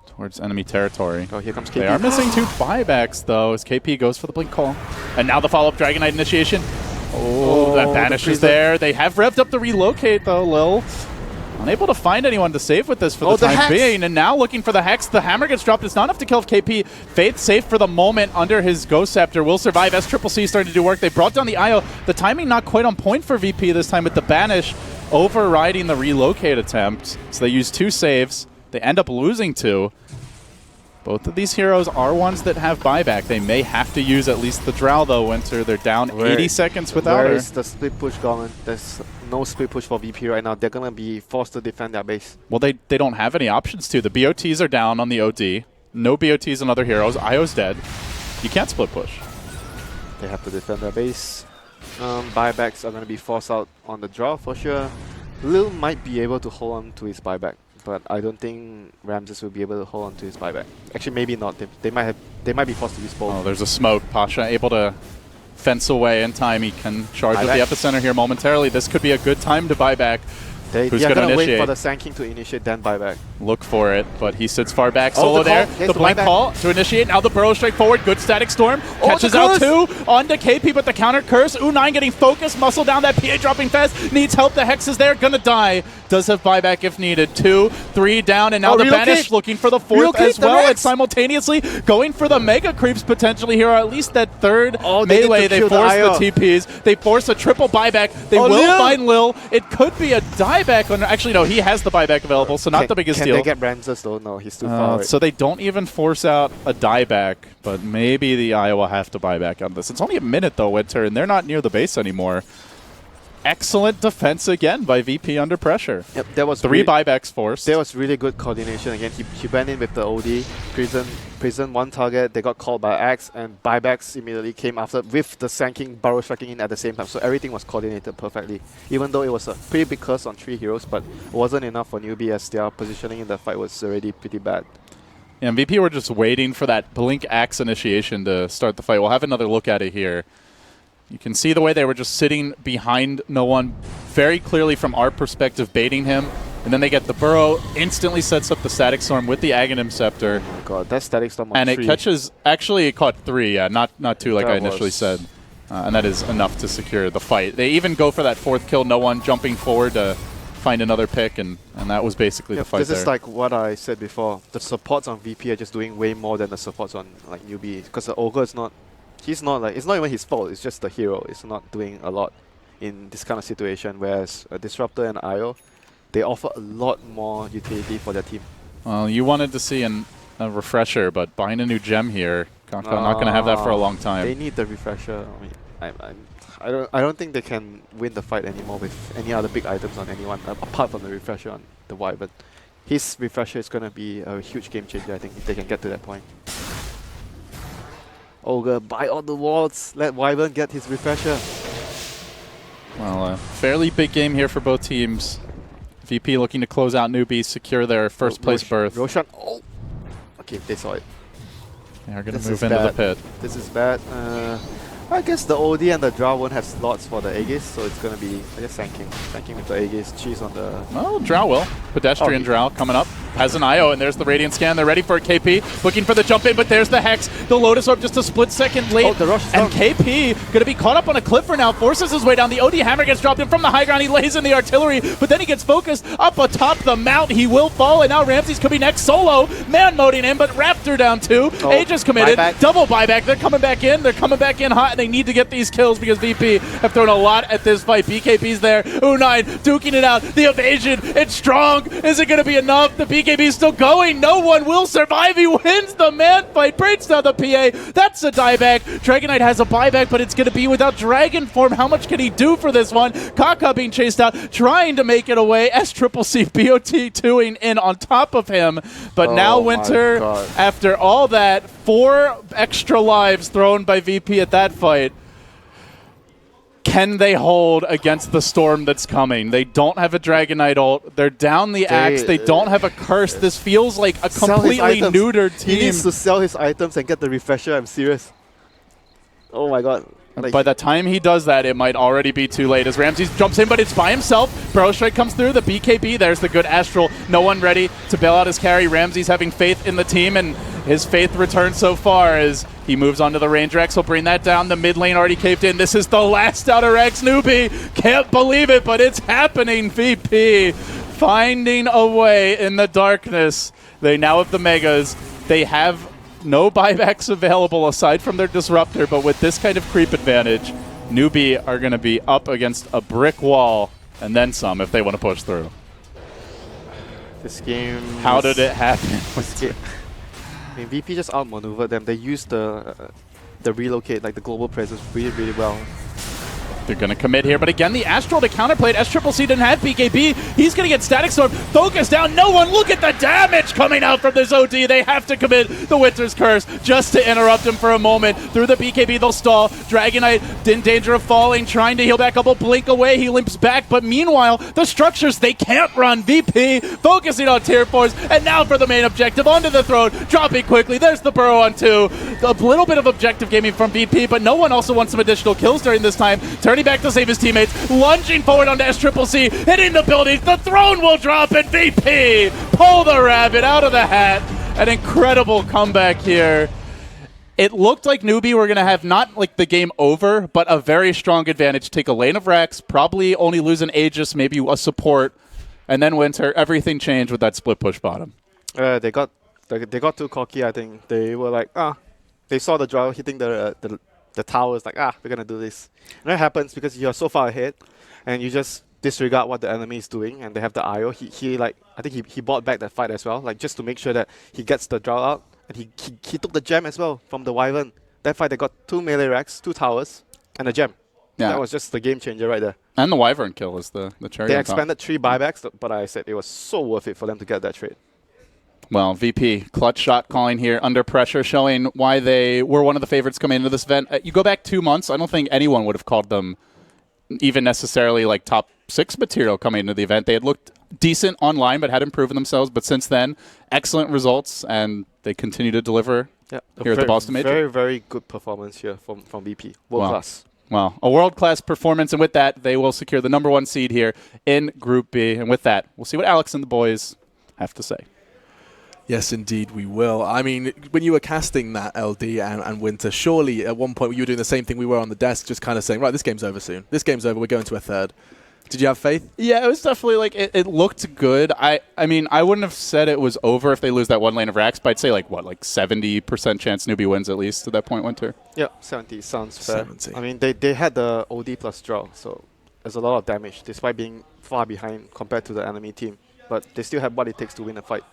towards enemy territory. Oh, here comes KP. They are missing 2 buybacks, though, as KP goes for the Blink Call. And now the follow-up Dragon Knight initiation. Oh, that Banish is there. They have revved up the relocate, though, Lil. Unable to find anyone to save with this for the time being. And now looking for the Hex. The Hammer gets dropped. It's not enough to kill KP. Faith safe for the moment under his Ghost Scepter. Will survive. S-Triple-C starting to do work. They brought down the IO. The timing not quite on point for VP this time with the Banish overriding the relocate attempt. So they use 2 saves. They end up losing 2. Both of these heroes are ones that have buyback. They may have to use at least the Drow, though, Winter. They're down 80 seconds without her. Where is the split push going? There's no split push for VP right now. They're going to be forced to defend their base. Well, they don't have any options to. The BOTs are down on the OD. No BOTs on other heroes. IO's dead. You can't split push. They have to defend their base. Buybacks are going to be forced out on the draw for sure. Lil might be able to hold on to his buyback, but I don't think Ramses will be able to hold on to his buyback. Actually, maybe not. They might be forced to use both. Oh, there's a smoke. Pasha able to fence away in time. He can charge at the epicenter here momentarily. This could be a good time to buy back. They're Who's going to initiate? wait for the Sand King to initiate, then buyback. Look for it, but he sits far back. Solo the there. call. Yes, The the blank buyback. call to initiate. Now the Burrow Strike forward. Good static storm. Catches the out curse. 2 onto KP, but the counter curse. U9 getting focused. Muscle down that PA dropping fast. Needs help. The Hex is there. Gonna die. Does have buyback if needed. 2, 3 down, and now the relocate. Banish looking for the 4th Relocate as the well. Rex. And simultaneously going for the Mega Creeps potentially here, or at least that 3rd they need melee. to They kill the force IO. the TPs. They force a triple buyback. They will Lil. find Lil. It could be a dieback. Actually, no, he has the buyback available, so not the biggest can deal. They get Ramses though? No, he's too far away. So they don't even force out a dieback, but maybe the Iowa will have to buy back on this. It's only a minute though, Winter, and they're not near the base anymore. Excellent defense again by VP under pressure. Yep, there was 3 buybacks forced. There was really good coordination again. He went in with the OD, prison one target. They got called by Axe, and buybacks immediately came after with the Sand King burrow striking in at the same time. So everything was coordinated perfectly. Even though it was a pretty big curse on 3 heroes, but it wasn't enough for newbie as their positioning in the fight was already pretty bad. Yeah, and VP were just waiting for that Blink Axe initiation to start the fight. We'll have another look at it here. You can see the way they were just sitting behind no one, very clearly from our perspective, baiting him. And then they get the Burrow, instantly sets up the Static Storm with the Aghanim Scepter. Oh my god, that Static Storm on And 3. it catches, actually it caught 3, yeah, not 2 like That I initially was- said. And that is enough to secure the fight. They even go for that 4th kill, no one jumping forward to find another pick, and that was basically the fight this there. is like what I said before. The supports on VP are just doing way more than the supports on like newbie, because the Ogre is not. He's not like, it's not even his fault. It's just the hero. It's not doing a lot in this kind of situation. Whereas a Disruptor and IO, they offer a lot more utility for their team. Well, you wanted to see a refresher, but buying a new gem here, Kaka not going to have that for a long time. They need the refresher. I mean, I don't think they can win the fight anymore with any other big items on anyone apart from the refresher on the Wyvern. His refresher is going to be a huge game changer, I think, if they can get to that point. Ogre, buy all the wards. Let Wyvern get his refresher. Well, a fairly big game here for both teams. VP looking to close out newbies, secure their first place berth. Roshan. Oh! Okay, they saw it. They're going to This move is into the bad. pit. This is bad. I guess the OD and the Drow won't have slots for the Aegis, so it's going to be, I guess, Sanking with the Aegis. Cheese on the... Well, Drow will. Pedestrian Oh, Drow coming up. Has an IO, and there's the Radiant Scan. They're ready for a KP. Looking for the jump in, but there's the Hex. The Lotus Orb just a split second late. Oh, the rush is and down. KP going to be caught up on a cliff for now. Forces his way down. The OD Hammer gets dropped in from the high ground. He lays in the artillery, but then he gets focused up atop the mount. He will fall, and now Ramses could be next solo. Man-moding him, but Raptor down too. Oh, Aegis committed. buyback. Double buyback. They're coming back in. They're coming back in hot, and they need to get these kills because VP have thrown a lot at this fight. BKB's there. U9 duking it out. The evasion. It's strong. Is it going to be enough? The BKB's still going. No one will survive. He wins the man fight. Breaks down the PA. That's a dieback. Dragonite has a buyback, but it's going to be without Dragon Form. How much can he do for this one? Kaka being chased out, trying to make it away. SCCC BOT 2ing in on top of him. But now Oh my Winter, God. after all that, 4 extra lives thrown by VP at that fight. Can they hold against the storm that's coming? They don't have a Dragonite ult. They're down the axe. They don't have a curse. This feels like a Sell his completely items. neutered He team. needs to sell his items and get the refresher. I'm serious. Oh my god. Like, By the time he does that, it might already be too late as Ramses jumps in, but it's by himself. Burrow Strike comes through. The BKB, there's the good Astral. No one ready to bail out his carry. Ramses having faith in the team, and his faith returns so far as he moves on to the Ranger X. He'll bring that down. The mid lane already caved in. This is the last Outer X newbie. Can't believe it, but it's happening. VP finding a way in the darkness. They now have the Megas. They have no buybacks available aside from their Disruptor, but with this kind of creep advantage, newbie are going to be up against a brick wall and then some if they want to push through. this game. How did it happen? This game, I mean, VP just outmaneuvered them. They used the relocate, like the global presence, really well. They're going to commit here, but again, the Astral to counterplay. SCCC didn't have BKB. He's going to get Static Storm. Focus down. No one. Look at the damage coming out from this OD. They have to commit the Winter's Curse just to interrupt him for a moment. Through the BKB, they'll stall. Dragonite in danger of falling, trying to heal back up. A blink away. He limps back, but meanwhile, the structures, they can't run. VP focusing on tier 4s, and now for the main objective. Onto the throne, dropping quickly. There's the Burrow on 2. A little bit of objective gaming from VP, but no one also wants some additional kills during this time. Turning back to save his teammates, lunging forward onto SCCC, hitting the buildings. The throne will drop, and VP pull the rabbit out of the hat. An incredible comeback here. It looked like newbie were going to have not like the game over, but a very strong advantage. Take a lane of Rex, probably only lose an Aegis, maybe a support, and then Winter. Everything changed with that split push bottom. They got too cocky. I think they were like, they saw the Drow hitting the towers, like, we're gonna do this. And that happens because you're so far ahead, and you just disregard what the enemy is doing, and they have the IO. He like, I think he bought back that fight as well, like just to make sure that he gets the Drow out, and he took the gem as well from the Wyvern. That fight they got 2 melee racks, 2 towers, and a gem. Yeah. That was just the game changer right there. And the Wyvern kill is the cherry They on top. expanded 3 buybacks, but I said it was so worth it for them to get that trade. Well, VP, clutch shot calling here under pressure, showing why they were one of the favorites coming into this event. You go back 2 months, I don't think anyone would have called them even necessarily like top 6 material coming into the event. They had looked decent online, but hadn't proven themselves. But since then, excellent results, and they continue to deliver Yeah, here at the Boston Major. Very, very good performance here from VP. World Wow. class. Well, a world-class performance, and with that, they will secure the #1 seed here in Group B. And with that, we'll see what Alex and the boys have to say. Yes, indeed, we will. I mean, when you were casting that LD and Winter, surely at one point you were doing the same thing we were on the desk, just kind of saying, right, this game's over soon. This game's over. We're going to a third. Did you have faith? Yeah, it was definitely like it looked good. I mean, I wouldn't have said it was over if they lose that one lane of Rax, but I'd say like 70% chance Newbie wins at least at that point, Winter. Yeah, 70 sounds fair. 70. I mean, they had the OD plus draw, so there's a lot of damage despite being far behind compared to the enemy team. But they still have what it takes to win a fight.